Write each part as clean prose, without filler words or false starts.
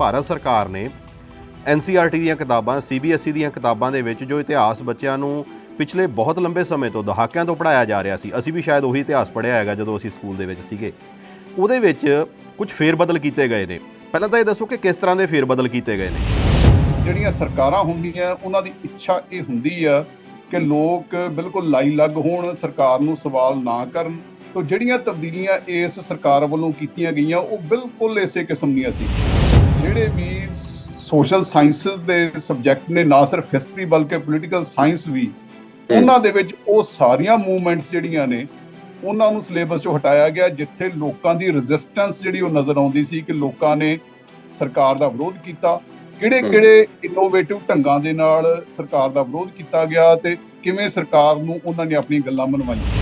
ਭਾਰਤ ਸਰਕਾਰ ਨੇ NCERT ਦੀਆਂ ਕਿਤਾਬਾਂ CBSE ਦੀਆਂ ਕਿਤਾਬਾਂ ਦੇ ਵਿੱਚ ਜੋ ਇਤਿਹਾਸ ਬੱਚਿਆਂ ਨੂੰ ਪਿਛਲੇ ਬਹੁਤ ਲੰਬੇ ਸਮੇਂ ਤੋਂ ਦਹਾਕਿਆਂ ਤੋਂ ਪੜ੍ਹਾਇਆ ਜਾ ਰਿਹਾ ਸੀ, ਅਸੀਂ ਵੀ ਸ਼ਾਇਦ ਉਹੀ ਇਤਿਹਾਸ ਪੜ੍ਹਿਆ ਹੈਗਾ ਜਦੋਂ ਅਸੀਂ ਸਕੂਲ ਦੇ ਵਿੱਚ ਸੀਗੇ, ਉਹਦੇ ਵਿੱਚ ਕੁਝ ਫੇਰਬਦਲ ਕੀਤੇ ਗਏ ਨੇ। ਪਹਿਲਾਂ ਤਾਂ ਇਹ ਦੱਸੋ ਕਿ ਕਿਸ ਤਰ੍ਹਾਂ ਦੇ ਫੇਰਬਦਲ ਕੀਤੇ ਗਏ ਨੇ। ਜਿਹੜੀਆਂ ਸਰਕਾਰਾਂ ਹੁੰਦੀਆਂ ਉਹਨਾਂ ਦੀ ਇੱਛਾ ਇਹ ਹੁੰਦੀ ਆ ਕਿ ਲੋਕ ਬਿਲਕੁਲ ਲਾਈ ਲੱਗ ਹੋਣ, ਸਰਕਾਰ ਨੂੰ ਸਵਾਲ ਨਾ ਕਰਨ। ਤਾਂ ਜਿਹੜੀਆਂ ਤਬਦੀਲੀਆਂ ਇਸ ਸਰਕਾਰ ਵੱਲੋਂ ਕੀਤੀਆਂ ਗਈਆਂ ਉਹ ਬਿਲਕੁਲ ਇਸੇ ਕਿਸਮ ਦੀਆਂ ਸੀ। ਜਿਹੜੇ ਵੀ ਸੋਸ਼ਲ ਸਾਇੰਸਿਸ ਦੇ ਸਬਜੈਕਟ ਨੇ, ਨਾ ਸਿਰਫ ਹਿਸਟਰੀ ਬਲਕਿ ਪੋਲੀਟੀਕਲ ਸਾਇੰਸ ਵੀ, ਉਹਨਾਂ ਦੇ ਵਿੱਚ ਉਹ ਸਾਰੀਆਂ ਮੂਵਮੈਂਟਸ ਜਿਹੜੀਆਂ ਨੇ ਉਹਨਾਂ ਨੂੰ ਸਿਲੇਬਸ ਚੋਂ ਹਟਾਇਆ ਗਿਆ, ਜਿੱਥੇ ਲੋਕਾਂ ਦੀ ਰੈਜ਼ਿਸਟੈਂਸ ਜਿਹੜੀ ਉਹ ਨਜ਼ਰ ਆਉਂਦੀ ਸੀ ਕਿ ਲੋਕਾਂ ਨੇ ਸਰਕਾਰ ਦਾ ਵਿਰੋਧ ਕੀਤਾ, ਕਿਹੜੇ ਇਨੋਵੇਟਿਵ ਢੰਗਾਂ ਦੇ ਨਾਲ ਸਰਕਾਰ ਦਾ ਵਿਰੋਧ ਕੀਤਾ ਗਿਆ ਤੇ ਕਿਵੇਂ ਸਰਕਾਰ ਨੂੰ ਉਹਨਾਂ ਨੇ ਆਪਣੀਆਂ ਗੱਲਾਂ ਮਨਵਾਈਆਂ।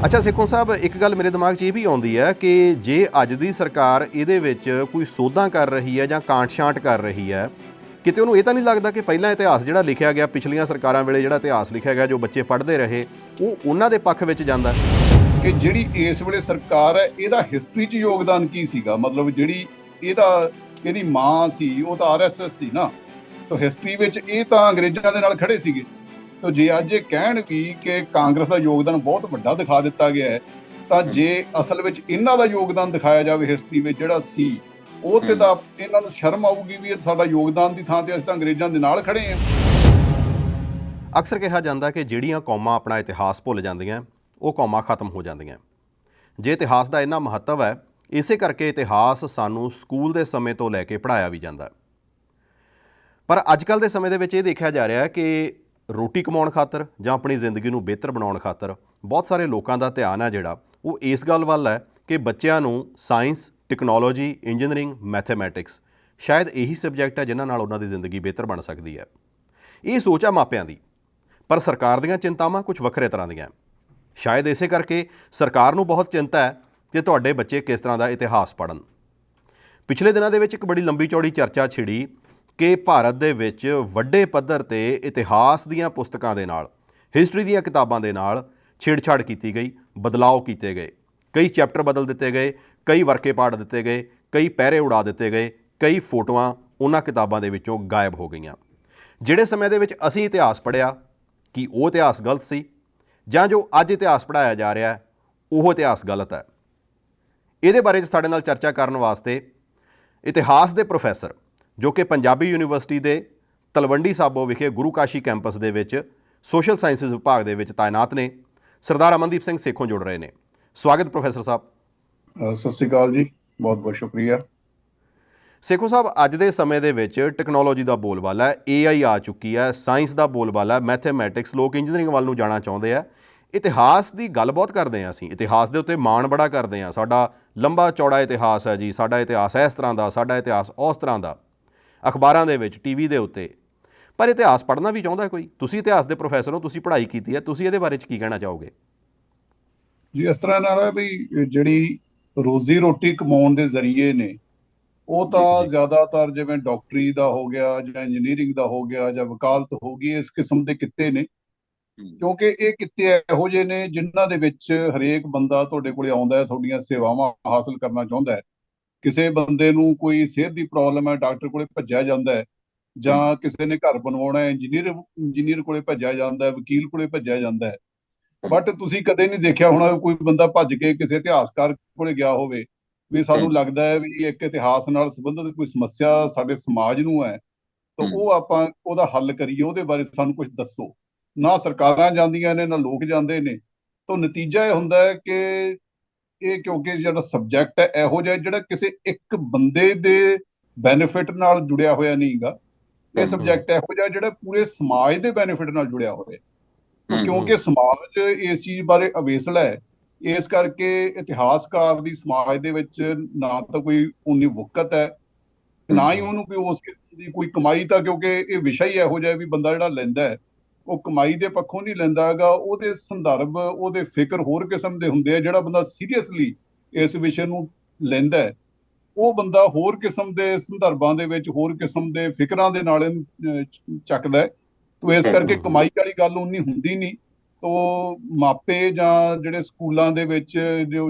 ਅੱਛਾ ਸੇਖੋਂ ਸਾਹਿਬ, ਇੱਕ ਗੱਲ ਮੇਰੇ ਦਿਮਾਗ 'ਚ ਇਹ ਵੀ ਆਉਂਦੀ ਹੈ ਕਿ ਜੇ ਅੱਜ ਦੀ ਸਰਕਾਰ ਇਹਦੇ ਵਿੱਚ ਕੋਈ ਸੋਧਾਂ ਕਰ ਰਹੀ ਹੈ ਜਾਂ ਕਾਂਟ-ਛਾਂਟ ਕਰ ਰਹੀ ਹੈ, ਕਿਤੇ ਉਹਨੂੰ ਇਹ ਤਾਂ ਨਹੀਂ ਲੱਗਦਾ ਕਿ ਪਹਿਲਾਂ ਇਤਿਹਾਸ ਜਿਹੜਾ ਲਿਖਿਆ ਗਿਆ, ਪਿਛਲੀਆਂ ਸਰਕਾਰਾਂ ਵੇਲੇ ਜਿਹੜਾ ਇਤਿਹਾਸ ਲਿਖਿਆ ਗਿਆ, ਜੋ ਬੱਚੇ ਪੜ੍ਹਦੇ ਰਹੇ, ਉਹ ਉਹਨਾਂ ਦੇ ਪੱਖ ਵਿੱਚ ਜਾਂਦਾ ਕਿ ਜਿਹੜੀ ਇਸ ਵੇਲੇ ਸਰਕਾਰ ਹੈ ਇਹਦਾ ਹਿਸਟਰੀ 'ਚ ਯੋਗਦਾਨ ਕੀ ਸੀਗਾ? ਮਤਲਬ ਜਿਹੜੀ ਇਹਦੀ ਮਾਂ ਸੀ ਉਹ ਤਾਂ RSS ਸੀ ਨਾ, ਤਾਂ ਹਿਸਟਰੀ ਵਿੱਚ ਇਹ ਤਾਂ ਅੰਗਰੇਜ਼ਾਂ ਦੇ ਨਾਲ ਖੜੇ ਸੀਗੇ। ਤਾਂ ਜੇ ਅੱਜ ਇਹ ਕਹਿਣ ਵੀ ਕਿ ਕਾਂਗਰਸ ਦਾ ਯੋਗਦਾਨ ਬਹੁਤ ਵੱਡਾ ਦਿਖਾ ਦਿੱਤਾ ਗਿਆ ਹੈ, ਤਾਂ ਜੇ ਅਸਲ ਵਿੱਚ ਇਹਨਾਂ ਦਾ ਯੋਗਦਾਨ ਦਿਖਾਇਆ ਜਾਵੇ ਹਿਸਟਰੀ ਵਿੱਚ ਜਿਹੜਾ ਸੀ, ਉਹ ਤੇ ਤਾਂ ਇਹਨਾਂ ਨੂੰ ਸ਼ਰਮ ਆਊਗੀ ਵੀ ਇਹ ਸਾਡਾ ਯੋਗਦਾਨ ਦੀ ਥਾਂ ਤੇ ਅਸੀਂ ਤਾਂ ਅੰਗਰੇਜ਼ਾਂ ਦੇ ਨਾਲ ਖੜੇ ਹਾਂ। ਅਕਸਰ ਕਿਹਾ ਜਾਂਦਾ ਕਿ ਜਿਹੜੀਆਂ ਕੌਮਾਂ ਆਪਣਾ ਇਤਿਹਾਸ ਭੁੱਲ ਜਾਂਦੀਆਂ ਉਹ ਕੌਮਾਂ ਖਤਮ ਹੋ ਜਾਂਦੀਆਂ। ਜੇ ਇਤਿਹਾਸ ਦਾ ਇੰਨਾ ਮਹੱਤਵ ਹੈ, ਇਸੇ ਕਰਕੇ ਇਤਿਹਾਸ ਸਾਨੂੰ ਸਕੂਲ ਦੇ ਸਮੇਂ ਤੋਂ ਲੈ ਕੇ ਪੜ੍ਹਾਇਆ ਵੀ ਜਾਂਦਾ। ਪਰ ਅੱਜ ਕੱਲ੍ਹ ਦੇ ਸਮੇਂ ਦੇ ਵਿੱਚ ਇਹ ਦੇਖਿਆ ਜਾ ਰਿਹਾ ਕਿ ਰੋਟੀ ਕਮਾਉਣ ਖਾਤਰ ਜਾਂ ਆਪਣੀ ਜ਼ਿੰਦਗੀ ਨੂੰ ਬਿਹਤਰ ਬਣਾਉਣ ਖਾਤਰ ਬਹੁਤ ਸਾਰੇ ਲੋਕਾਂ ਦਾ ਧਿਆਨ ਹੈ ਜਿਹੜਾ ਉਹ ਇਸ ਗੱਲ ਵੱਲ ਹੈ ਕਿ ਬੱਚਿਆਂ ਨੂੰ ਸਾਇੰਸ, ਟੈਕਨੋਲੋਜੀ, ਇੰਜੀਨੀਅਰਿੰਗ, ਮੈਥਮੈਟਿਕਸ ਸ਼ਾਇਦ ਇਹੀ ਸਬਜੈਕਟ ਹੈ ਜਿਨ੍ਹਾਂ ਨਾਲ ਉਹਨਾਂ ਦੀ ਜ਼ਿੰਦਗੀ ਬਿਹਤਰ ਬਣ ਸਕਦੀ ਹੈ। ਇਹ ਸੋਚ ਹੈ ਮਾਪਿਆਂ ਦੀ, ਪਰ ਸਰਕਾਰ ਦੀਆਂ ਚਿੰਤਾਵਾਂ ਕੁਝ ਵੱਖਰੇ ਤਰ੍ਹਾਂ ਦੀਆਂ। ਸ਼ਾਇਦ ਇਸੇ ਕਰਕੇ ਸਰਕਾਰ ਨੂੰ ਬਹੁਤ ਚਿੰਤਾ ਹੈ ਕਿ ਤੁਹਾਡੇ ਬੱਚੇ ਕਿਸ ਤਰ੍ਹਾਂ ਦਾ ਇਤਿਹਾਸ ਪੜ੍ਹਨ। ਪਿਛਲੇ ਦਿਨਾਂ ਦੇ ਵਿੱਚ ਇੱਕ ਬੜੀ ਲੰਬੀ ਚੌੜੀ ਚਰਚਾ ਛਿੜੀ ਕਿ ਭਾਰਤ ਦੇ ਵਿੱਚ ਵੱਡੇ ਪੱਧਰ 'ਤੇ ਇਤਿਹਾਸ ਦੀਆਂ ਪੁਸਤਕਾਂ ਦੇ ਨਾਲ, ਹਿਸਟਰੀ ਦੀਆਂ ਕਿਤਾਬਾਂ ਦੇ ਨਾਲ ਛੇੜਛਾੜ ਕੀਤੀ ਗਈ, ਬਦਲਾਅ ਕੀਤੇ ਗਏ, ਕਈ ਚੈਪਟਰ ਬਦਲ ਦਿੱਤੇ ਗਏ, ਕਈ ਵਰਕੇ ਪਾੜ ਦਿੱਤੇ ਗਏ, ਕਈ ਪਹਿਰੇ ਉਡਾ ਦਿੱਤੇ ਗਏ, ਕਈ ਫੋਟੋਆਂ ਉਹਨਾਂ ਕਿਤਾਬਾਂ ਦੇ ਵਿੱਚੋਂ ਗਾਇਬ ਹੋ ਗਈਆਂ। ਜਿਹੜੇ ਸਮੇਂ ਦੇ ਵਿੱਚ ਅਸੀਂ ਇਤਿਹਾਸ ਪੜ੍ਹਿਆ, ਕੀ ਉਹ ਇਤਿਹਾਸ ਗਲਤ ਸੀ ਜਾਂ ਜੋ ਅੱਜ ਇਤਿਹਾਸ ਪੜ੍ਹਾਇਆ ਜਾ ਰਿਹਾ ਉਹ ਇਤਿਹਾਸ ਗਲਤ ਹੈ? ਇਹਦੇ ਬਾਰੇ 'ਚ ਸਾਡੇ ਨਾਲ ਚਰਚਾ ਕਰਨ ਵਾਸਤੇ ਇਤਿਹਾਸ ਦੇ ਪ੍ਰੋਫੈਸਰ, ਜੋ ਕਿ ਪੰਜਾਬੀ ਯੂਨੀਵਰਸਿਟੀ ਦੇ ਤਲਵੰਡੀ ਸਾਬੋ ਵਿਖੇ ਗੁਰੂ ਕਾਸ਼ੀ ਕੈਂਪਸ ਦੇ ਵਿੱਚ ਸੋਸ਼ਲ ਸਾਇੰਸਿਸ ਵਿਭਾਗ ਦੇ ਵਿੱਚ ਤਾਇਨਾਤ ਨੇ, ਸਰਦਾਰ ਅਮਨਦੀਪ ਸਿੰਘ ਸੇਖੋਂ ਜੁੜ ਰਹੇ ਨੇ। ਸਵਾਗਤ ਪ੍ਰੋਫੈਸਰ ਸਾਹਿਬ। ਸਤਿ ਸ਼੍ਰੀ ਅਕਾਲ ਜੀ, ਬਹੁਤ ਬਹੁਤ ਸ਼ੁਕਰੀਆ। ਸੇਖੋਂ ਸਾਹਿਬ, ਅੱਜ ਦੇ ਸਮੇਂ ਦੇ ਵਿੱਚ ਟੈਕਨੋਲੋਜੀ ਦਾ ਬੋਲਬਾਲਾ ਹੈ, AI ਆ ਚੁੱਕੀ ਹੈ, ਸਾਇੰਸ ਦਾ ਬੋਲਬਾਲਾ, ਮੈਥਮੈਟਿਕਸ, ਲੋਕ ਇੰਜੀਨੀਅਰਿੰਗ ਵੱਲ ਨੂੰ ਜਾਣਾ ਚਾਹੁੰਦੇ ਆ। ਇਤਿਹਾਸ ਦੀ ਗੱਲ ਬਹੁਤ ਕਰਦੇ ਹਾਂ ਅਸੀਂ, ਇਤਿਹਾਸ ਦੇ ਉੱਤੇ ਮਾਣ ਬੜਾ ਕਰਦੇ ਹਾਂ, ਸਾਡਾ ਲੰਬਾ ਚੌੜਾ ਇਤਿਹਾਸ ਹੈ ਜੀ, ਸਾਡਾ ਇਤਿਹਾਸ ਇਸ ਤਰ੍ਹਾਂ ਦਾ, ਸਾਡਾ ਇਤਿਹਾਸ ਉਸ ਤਰ੍ਹਾਂ ਦਾ, ਅਖਬਾਰਾਂ ਦੇ ਵਿੱਚ, TV ਦੇ ਉੱਤੇ। ਪਰ ਇਤਿਹਾਸ ਪੜ੍ਹਨਾ ਵੀ ਚਾਹੁੰਦਾ ਕੋਈ? ਤੁਸੀਂ ਇਤਿਹਾਸ ਦੇ ਪ੍ਰੋਫੈਸਰ ਹੋ, ਤੁਸੀਂ ਪੜ੍ਹਾਈ ਕੀਤੀ ਹੈ, ਤੁਸੀਂ ਇਹਦੇ ਬਾਰੇ 'ਚ ਕੀ ਕਹਿਣਾ ਚਾਹੋਗੇ? ਜੀ, ਇਸ ਤਰ੍ਹਾਂ ਨਾਲ ਹੈ ਵੀ ਜਿਹੜੀ ਰੋਜ਼ੀ ਰੋਟੀ ਕਮਾਉਣ ਦੇ ਜ਼ਰੀਏ ਨੇ ਉਹ ਤਾਂ ਜ਼ਿਆਦਾਤਰ ਜਿਵੇਂ ਡਾਕਟਰੀ ਦਾ ਹੋ ਗਿਆ ਜਾਂ ਇੰਜੀਨੀਅਰਿੰਗ ਦਾ ਹੋ ਗਿਆ ਜਾਂ ਵਕਾਲਤ ਹੋ ਗਈ, ਇਸ ਕਿਸਮ ਦੇ ਕਿੱਤੇ ਨੇ। ਕਿਉਂਕਿ ਇਹ ਕਿੱਤੇ ਇਹੋ ਜਿਹੇ ਨੇ ਜਿਨ੍ਹਾਂ ਦੇ ਵਿੱਚ ਹਰੇਕ ਬੰਦਾ ਤੁਹਾਡੇ ਕੋਲੇ ਆਉਂਦਾ ਹੈ, ਤੁਹਾਡੀਆਂ ਸੇਵਾਵਾਂ ਹਾਸਲ ਕਰਨਾ ਚਾਹੁੰਦਾ ਹੈ। ਕਿਸੇ ਬੰਦੇ ਨੂੰ ਕੋਈ ਸਿਹਤ ਦੀ ਪ੍ਰੋਬਲਮ ਹੈ, ਡਾਕਟਰ ਕੋਲੇ ਭੱਜਿਆ ਜਾਂਦਾ ਹੈ, ਜਾਂ ਕਿਸੇ ਨੇ ਘਰ ਬਣਵਾਉਣਾ ਹੈ, ਇੰਜੀਨੀਅਰ ਕੋਲੇ ਭੱਜਿਆ ਜਾਂਦਾ ਹੈ, ਵਕੀਲ ਕੋਲੇ ਭੱਜਿਆ ਜਾਂਦਾ ਹੈ। ਬਟ ਤੁਸੀਂ ਕਦੇ ਨਹੀਂ ਦੇਖਿਆ ਹੋਣਾ ਕੋਈ ਬੰਦਾ ਭੱਜ ਕੇ ਕਿਸੇ ਇਤਿਹਾਸਕਾਰ ਕੋਲੇ ਗਿਆ ਹੋਵੇ ਵੀ ਸਾਨੂੰ ਲੱਗਦਾ ਹੈ ਵੀ ਇੱਕ ਇਤਿਹਾਸ ਨਾਲ ਸੰਬੰਧਿਤ ਕੋਈ ਸਮੱਸਿਆ ਸਾਡੇ ਸਮਾਜ ਨੂੰ ਹੈ, ਤਾਂ ਉਹ ਆਪਾਂ ਉਹਦਾ ਹੱਲ ਕਰੀਏ, ਉਹਦੇ ਬਾਰੇ ਸਾਨੂੰ ਕੁਝ ਦੱਸੋ। ਨਾ ਸਰਕਾਰਾਂ ਜਾਂਦੀਆਂ ਨੇ, ਨਾ ਲੋਕ ਜਾਂਦੇ ਨੇ। ਤਾਂ ਨਤੀਜਾ ਇਹ ਹੁੰਦਾ ਹੈ ਕਿ ਇਹ, ਕਿਉਂਕਿ ਜਿਹੜਾ ਸਬਜੈਕਟ ਹੈ ਇਹੋ ਜਿਹਾ ਜਿਹੜਾ ਕਿਸੇ ਇੱਕ ਬੰਦੇ ਦੇ ਬੈਨੀਫਿਟ ਨਾਲ ਜੁੜਿਆ ਹੋਇਆ ਨਹੀਂ ਗਾ। ਇਹ ਸਬਜੈਕਟ ਇਹੋ ਜਿਹਾ ਜਿਹੜਾ ਪੂਰੇ ਸਮਾਜ ਦੇ ਬੈਨੀਫਿਟ ਨਾਲ ਜੁੜਿਆ ਹੋਇਆ। ਕਿਉਂਕਿ ਸਮਾਜ ਇਸ ਚੀਜ਼ ਬਾਰੇ ਅਵੇਸਲਾ ਹੈ, ਇਸ ਕਰਕੇ ਇਤਿਹਾਸਕਾਰ ਦੀ ਸਮਾਜ ਦੇ ਵਿੱਚ ਨਾ ਤਾਂ ਕੋਈ ਉਨੀ ਵਕਤ ਹੈ, ਨਾ ਹੀ ਉਹਨੂੰ ਕੋਈ ਉਸ ਕਿਸਮ ਦੀ ਕੋਈ ਕਮਾਈ। ਤਾਂ ਕਿਉਂਕਿ ਇਹ ਵਿਸ਼ਾ ਹੀ ਇਹੋ ਜਿਹਾ ਵੀ ਬੰਦਾ ਜਿਹੜਾ ਲੈਂਦਾ ਹੈ ਉਹ ਕਮਾਈ ਦੇ ਪੱਖੋਂ ਨਹੀਂ ਲੈਂਦਾ ਹੈਗਾ, ਉਹਦੇ ਸੰਦਰਭ, ਉਹਦੇ ਫਿਕਰ ਹੋਰ ਕਿਸਮ ਦੇ ਹੁੰਦੇ ਆ। ਜਿਹੜਾ ਬੰਦਾ ਸੀਰੀਅਸਲੀ ਇਸ ਵਿਸ਼ੇ ਨੂੰ ਲੈਂਦਾ ਹੈ ਉਹ ਬੰਦਾ ਹੋਰ ਕਿਸਮ ਦੇ ਸੰਦਰਭਾਂ ਦੇ ਵਿੱਚ ਹੋਰ ਕਿਸਮ ਦੇ ਫਿਕਰਾਂ ਦੇ ਨਾਲ ਚੱਕਦਾ ਹੈ। ਤੋ ਇਸ ਕਰਕੇ ਕਮਾਈ ਵਾਲੀ ਗੱਲ ਉਨੀ ਹੁੰਦੀ ਨਹੀਂ। ਤੋ ਮਾਪੇ ਜਾਂ ਜਿਹੜੇ ਸਕੂਲਾਂ ਦੇ ਵਿੱਚ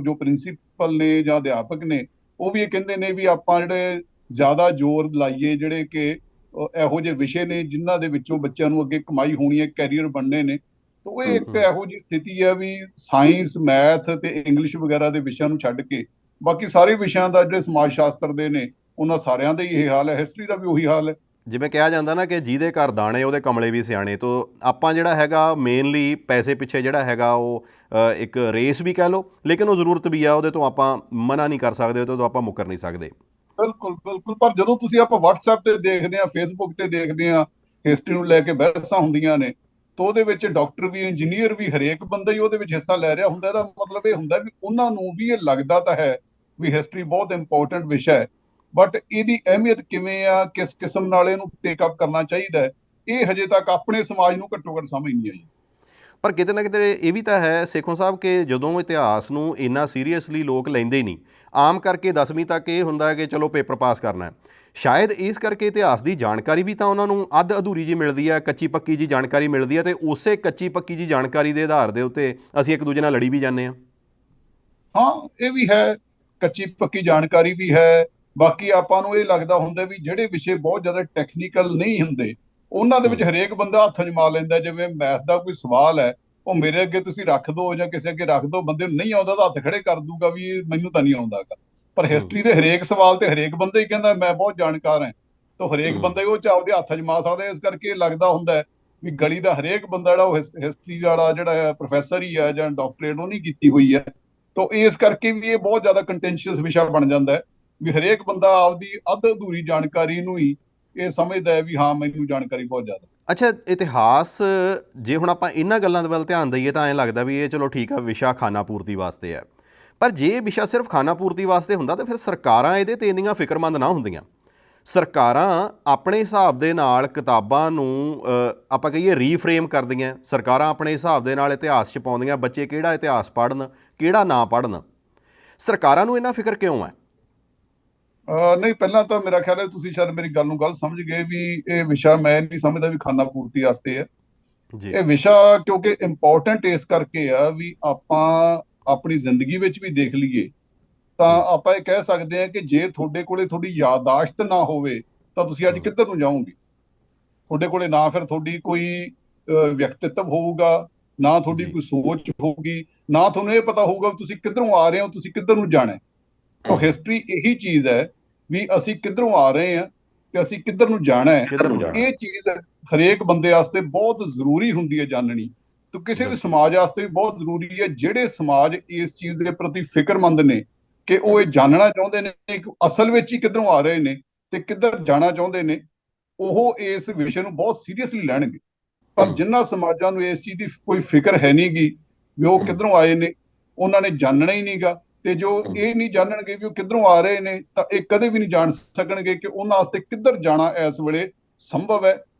ਜੋ ਪ੍ਰਿੰਸੀਪਲ ਨੇ ਜਾਂ ਅਧਿਆਪਕ ਨੇ, ਉਹ ਵੀ ਇਹ ਕਹਿੰਦੇ ਨੇ ਵੀ ਆਪਾਂ ਜਿਹੜੇ ਜ਼ਿਆਦਾ ਜ਼ੋਰ ਲਾਈਏ, ਜਿਹੜੇ ਕਿ ਇਹੋ ਜਿਹੇ ਵਿਸ਼ੇ ਨੇ ਜਿਨ੍ਹਾਂ ਦੇ ਵਿੱਚੋਂ ਬੱਚਿਆਂ ਨੂੰ ਅੱਗੇ ਕਮਾਈ ਹੋਣੀ ਹੈ, ਕੈਰੀਅਰ ਬਣਨੇ ਨੇ। ਤਾਂ ਇਹ ਇੱਕ ਇਹੋ ਜਿਹੀ ਸਥਿਤੀ ਹੈ ਵੀ ਸਾਇੰਸ, ਮੈਥ ਤੇ ਇੰਗਲਿਸ਼ ਵਗੈਰਾ ਦੇ ਵਿਸ਼ਿਆਂ ਨੂੰ ਛੱਡ ਕੇ ਬਾਕੀ ਸਾਰੇ ਵਿਸ਼ਿਆਂ ਦਾ, ਜਿਹੜੇ ਸਮਾਜ ਸ਼ਾਸਤਰ ਦੇ ਨੇ, ਉਹਨਾਂ ਸਾਰਿਆਂ ਦਾ ਹੀ ਇਹ ਹਾਲ ਹੈ। ਹਿਸਟਰੀ ਦਾ ਵੀ ਉਹੀ ਹਾਲ ਹੈ। ਜਿਵੇਂ ਕਿਹਾ ਜਾਂਦਾ ਨਾ ਕਿ ਜਿਹਦੇ ਘਰ ਦਾਣੇ ਉਹਦੇ ਕਮਲੇ ਵੀ ਸਿਆਣੇ, ਤੋਂ ਆਪਾਂ ਜਿਹੜਾ ਹੈਗਾ ਮੇਨਲੀ ਪੈਸੇ ਪਿੱਛੇ ਜਿਹੜਾ ਹੈਗਾ ਉਹ ਇੱਕ ਰੇਸ ਵੀ ਕਹਿ ਲਓ, ਲੇਕਿਨ ਉਹ ਜ਼ਰੂਰਤ ਵੀ ਆ, ਉਹਦੇ ਤੋਂ ਆਪਾਂ ਮਨਾ ਨਹੀਂ ਕਰ ਸਕਦੇ, ਉਹਦੇ ਤੋਂ ਆਪਾਂ ਮੁੱਕਰ ਨਹੀਂ ਸਕਦੇ। ਬਿਲਕੁਲ ਬਿਲਕੁਲ। ਪਰ ਜਦੋਂ ਤੁਸੀਂ ਆਪਾਂ WhatsApp ਤੇ ਦੇਖਦੇ ਆ, Facebook ਤੇ ਦੇਖਦੇ ਆ, ਹਿਸਟਰੀ ਨੂੰ ਲੈ ਕੇ ਬਹਿਸਾਂ ਹੁੰਦੀਆਂ ਨੇ, ਤਾਂ ਉਹਦੇ ਵਿੱਚ ਡਾਕਟਰ ਵੀ, ਇੰਜੀਨੀਅਰ ਵੀ, ਹਰੇਕ ਬੰਦਾ ਹੀ ਉਹਦੇ ਵਿੱਚ ਹਿੱਸਾ ਲੈ ਰਿਹਾ ਹੁੰਦਾ। ਇਹਦਾ ਮਤਲਬ ਇਹ ਹੁੰਦਾ ਵੀ ਉਹਨਾਂ ਨੂੰ ਵੀ ਇਹ ਲੱਗਦਾ ਤਾਂ ਹੈ ਵੀ ਹਿਸਟਰੀ ਬਹੁਤ ਇੰਪੋਰਟੈਂਟ ਵਿਸ਼ਾ ਹੈ, ਬਟ ਇਹਦੀ ਅਹਿਮੀਅਤ ਕਿਵੇਂ ਆ, ਕਿਸ ਕਿਸਮ ਨਾਲ ਇਹਨੂੰ ਟੇਕ ਅਪ ਕਰਨਾ ਚਾਹੀਦਾ ਹੈ, ਇਹ ਹਜੇ ਤੱਕ ਆਪਣੇ ਸਮਾਜ ਨੂੰ ਘੱਟੋ ਘੱਟ ਸਮਝ ਨਹੀਂ ਆਈ। ਪਰ ਕਿਤੇ ਨਾ ਕਿਤੇ ਇਹ ਵੀ ਤਾਂ ਹੈ ਸੇਖੋਂ ਸਾਹਿਬ ਕਿ ਜਦੋਂ ਇਤਿਹਾਸ ਨੂੰ ਇੰਨਾ ਸੀਰੀਅਸਲੀ ਲੋਕ ਲੈਂਦੇ ਹੀ ਨਹੀਂ, ਆਮ ਕਰਕੇ 10ਵੀਂ ਤੱਕ ਇਹ ਹੁੰਦਾ ਹੈ ਕਿ ਚਲੋ ਪੇਪਰ ਪਾਸ ਕਰਨਾ ਹੈ। ਸ਼ਾਇਦ ਇਸ ਕਰਕੇ ਇਤਿਹਾਸ ਦੀ ਜਾਣਕਾਰੀ ਵੀ ਤਾਂ ਉਹਨਾਂ ਨੂੰ ਅੱਧ ਅਧੂਰੀ ਜੀ ਮਿਲਦੀ ਹੈ, ਕੱਚੀ ਪੱਕੀ ਜੀ ਜਾਣਕਾਰੀ ਮਿਲਦੀ ਹੈ, ਅਤੇ ਉਸੇ ਕੱਚੀ ਪੱਕੀ ਜੀ ਜਾਣਕਾਰੀ ਦੇ ਆਧਾਰ ਦੇ ਉੱਤੇ ਅਸੀਂ ਇੱਕ ਦੂਜੇ ਨਾਲ ਲੜੀ ਵੀ ਜਾਂਦੇ ਹਾਂ। ਹਾਂ, ਇਹ ਵੀ ਹੈ, ਕੱਚੀ ਪੱਕੀ ਜਾਣਕਾਰੀ ਵੀ ਹੈ। ਬਾਕੀ ਆਪਾਂ ਨੂੰ ਇਹ ਲੱਗਦਾ ਹੁੰਦਾ ਵੀ ਜਿਹੜੇ ਵਿਸ਼ੇ ਬਹੁਤ ਜ਼ਿਆਦਾ ਟੈਕਨੀਕਲ ਨਹੀਂ ਹੁੰਦੇ, ਉਹਨਾਂ ਦੇ ਵਿੱਚ ਹਰੇਕ ਬੰਦਾ ਹੱਥ ਅਜਮਾ ਲੈਂਦਾ। ਜਿਵੇਂ ਮੈਥ ਦਾ ਕੋਈ ਸਵਾਲ ਹੈ, ਉਹ ਮੇਰੇ ਅੱਗੇ ਤੁਸੀਂ ਰੱਖ ਦਿਓ ਜਾਂ ਕਿਸੇ ਅੱਗੇ ਰੱਖ ਦਿਓ, ਬੰਦੇ ਨੂੰ ਨਹੀਂ ਆਉਂਦਾ ਤਾਂ ਹੱਥ ਖੜੇ ਕਰ ਦੂਗਾ ਵੀ ਇਹ ਮੈਨੂੰ ਤਾਂ ਨਹੀਂ ਆਉਂਦਾਗਾ। ਪਰ ਹਿਸਟਰੀ ਦੇ ਹਰੇਕ ਸਵਾਲ ਤੇ ਹਰੇਕ ਬੰਦਾ ਹੀ ਕਹਿੰਦਾ ਮੈਂ ਬਹੁਤ ਜਾਣਕਾਰ ਹਾਂ, ਤਾਂ ਹਰੇਕ ਬੰਦਾ ਹੀ ਉਹ ਚ ਆਪਦੇ ਹੱਥ ਅਜਮਾ ਸਕਦਾ। ਇਸ ਕਰਕੇ ਲੱਗਦਾ ਹੁੰਦਾ ਹੈ ਵੀ ਗਲੀ ਦਾ ਹਰੇਕ ਬੰਦਾ ਜਿਹੜਾ ਉਹ ਹਿਸਟਰੀ ਵਾਲਾ ਜਿਹੜਾ ਪ੍ਰੋਫੈਸਰ ਹੀ ਹੈ ਜਾਂ ਡਾਕਟਰੇਟ ਉਹ ਨਹੀਂ ਕੀਤੀ ਹੋਈ ਹੈ। ਤਾਂ ਇਸ ਕਰਕੇ ਵੀ ਇਹ ਬਹੁਤ ਜ਼ਿਆਦਾ ਕੰਟੈਂਸ਼ੀਅਸ ਵਿਸ਼ਾ ਬਣ ਜਾਂਦਾ ਹੈ ਵੀ ਹਰੇਕ ਬੰਦਾ ਆਪਦੀ ਅੱਧ ਅਧੂਰੀ ਜਾਣਕਾਰੀ ਨੂੰ ਹੀ ਇਹ ਸਮਝਦਾ ਹੈ ਵੀ ਹਾਂ ਮੈਨੂੰ ਜਾਣਕਾਰੀ ਬਹੁਤ ਜ਼ਿਆਦਾ। ਅੱਛਾ, ਇਤਿਹਾਸ ਜੇ ਹੁਣ ਆਪਾਂ ਇਹਨਾਂ ਗੱਲਾਂ ਦੇ ਵੱਲ ਧਿਆਨ ਦਈਏ ਤਾਂ ਐਂ ਲੱਗਦਾ ਵੀ ਇਹ ਚਲੋ ਠੀਕ ਆ, ਵਿਸ਼ਾ ਖਾਨਾ ਪੂਰਤੀ ਵਾਸਤੇ ਹੈ। ਪਰ ਜੇ ਇਹ ਵਿਸ਼ਾ ਸਿਰਫ ਖਾਨਾ ਪੂਰਤੀ ਵਾਸਤੇ ਹੁੰਦਾ ਤਾਂ ਫਿਰ ਸਰਕਾਰਾਂ ਇਹਦੇ ਤੇ ਇੰਨੀਆਂ ਫਿਕਰਮੰਦ ਨਾ ਹੁੰਦੀਆਂ। ਸਰਕਾਰਾਂ ਆਪਣੇ ਹਿਸਾਬ ਦੇ ਨਾਲ ਕਿਤਾਬਾਂ ਨੂੰ ਆਪਾਂ ਕਹੀਏ ਰੀਫਰੇਮ ਕਰਦੀਆਂ। ਸਰਕਾਰਾਂ ਆਪਣੇ ਹਿਸਾਬ ਦੇ ਨਾਲ ਇਤਿਹਾਸ 'ਚ ਪਾਉਂਦੀਆਂ, ਬੱਚੇ ਕਿਹੜਾ ਇਤਿਹਾਸ ਪੜ੍ਹਨ ਕਿਹੜਾ ਨਾ ਪੜ੍ਹਨ। ਸਰਕਾਰਾਂ ਨੂੰ ਇੰਨਾ ਫਿਕਰ ਕਿਉਂ ਹੈ? ਨਹੀਂ, ਪਹਿਲਾਂ ਤਾਂ ਮੇਰਾ ਖਿਆਲ ਹੈ ਤੁਸੀਂ ਸ਼ਾਇਦ ਮੇਰੀ ਗੱਲ ਨੂੰ ਗਲਤ ਸਮਝ ਗਏ ਵੀ ਇਹ ਵਿਸ਼ਾ ਮੈਂ ਨਹੀਂ ਸਮਝਦਾ ਵੀ ਖਾਨਾ ਪੂਰਤੀ ਵਾਸਤੇ ਹੈ। ਜੀ ਇਹ ਵਿਸ਼ਾ ਕਿਉਂਕਿ ਇੰਪੋਰਟੈਂਟ ਇਸ ਕਰਕੇ ਆ ਵੀ ਆਪਾਂ ਆਪਣੀ ਜ਼ਿੰਦਗੀ ਵਿੱਚ ਵੀ ਦੇਖ ਲਈਏ ਤਾਂ ਆਪਾਂ ਇਹ ਕਹਿ ਸਕਦੇ ਹਾਂ ਕਿ ਜੇ ਤੁਹਾਡੇ ਕੋਲੇ ਤੁਹਾਡੀ ਯਾਦਾਸ਼ਤ ਨਾ ਹੋਵੇ ਤਾਂ ਤੁਸੀਂ ਅੱਜ ਕਿੱਧਰ ਨੂੰ ਜਾਓਗੇ। ਤੁਹਾਡੇ ਕੋਲੇ ਨਾ ਫਿਰ ਤੁਹਾਡੀ ਕੋਈ ਵਿਅਕਤਿਤਵ ਹੋਊਗਾ, ਨਾ ਤੁਹਾਡੀ ਕੋਈ ਸੋਚ ਹੋਊਗੀ, ਨਾ ਤੁਹਾਨੂੰ ਇਹ ਪਤਾ ਹੋਊਗਾ ਤੁਸੀਂ ਕਿੱਧਰੋਂ ਆ ਰਹੇ ਹੋ, ਤੁਸੀਂ ਕਿੱਧਰ ਨੂੰ ਜਾਣਾ। ਤਾਂ ਹਿਸਟਰੀ ਇਹੀ ਚੀਜ਼ ਹੈ ਵੀ ਅਸੀਂ ਕਿੱਧਰੋਂ ਆ ਰਹੇ ਹਾਂ ਤੇ ਅਸੀਂ ਕਿੱਧਰ ਨੂੰ ਜਾਣਾ ਹੈ। ਇਹ ਚੀਜ਼ ਹਰੇਕ ਬੰਦੇ ਵਾਸਤੇ ਬਹੁਤ ਜ਼ਰੂਰੀ ਹੁੰਦੀ ਹੈ ਜਾਣਨੀ, ਤੇ ਕਿਸੇ ਵੀ ਸਮਾਜ ਵਾਸਤੇ ਵੀ ਬਹੁਤ ਜ਼ਰੂਰੀ ਹੈ। ਜਿਹੜੇ ਸਮਾਜ ਇਸ ਚੀਜ਼ ਦੇ ਪ੍ਰਤੀ ਫਿਕਰਮੰਦ ਨੇ ਕਿ ਉਹ ਇਹ ਜਾਣਨਾ ਚਾਹੁੰਦੇ ਨੇ ਕਿ ਅਸਲ ਵਿੱਚ ਹੀ ਕਿੱਧਰੋਂ ਆ ਰਹੇ ਨੇ ਤੇ ਕਿੱਧਰ ਜਾਣਾ ਚਾਹੁੰਦੇ ਨੇ, ਉਹ ਇਸ ਵਿਸ਼ੇ ਨੂੰ ਬਹੁਤ ਸੀਰੀਅਸਲੀ ਲੈਣਗੇ। ਪਰ ਜਿਨ੍ਹਾਂ ਸਮਾਜਾਂ ਨੂੰ ਇਸ ਚੀਜ਼ ਦੀ ਕੋਈ ਫਿਕਰ ਹੈ ਨਹੀਂ ਗੀ ਵੀ ਉਹ ਕਿੱਧਰੋਂ ਆਏ ਨੇ, ਉਹਨਾਂ ਨੇ ਜਾਣਨਾ ਹੀ ਨਹੀਂਗਾ, ਤੇ ਜੋ ਇਹ ਨਹੀਂ ਜਾਣਨਗੇ ਵੀ ਉਹ ਕਿੱਧਰੋਂ ਆ ਰਹੇ ਨੇ ਤਾਂ ਇਹ ਕਦੇ ਵੀ ਨਹੀਂ ਜਾਣ ਸਕਣਗੇ ਕਿ ਉਹਨਾਂ ਵਾਸਤੇ ਕਿੱਧਰ ਜਾਣਾ ਇਸ ਵੇਲੇ ਸੰਭਵ ਹੈ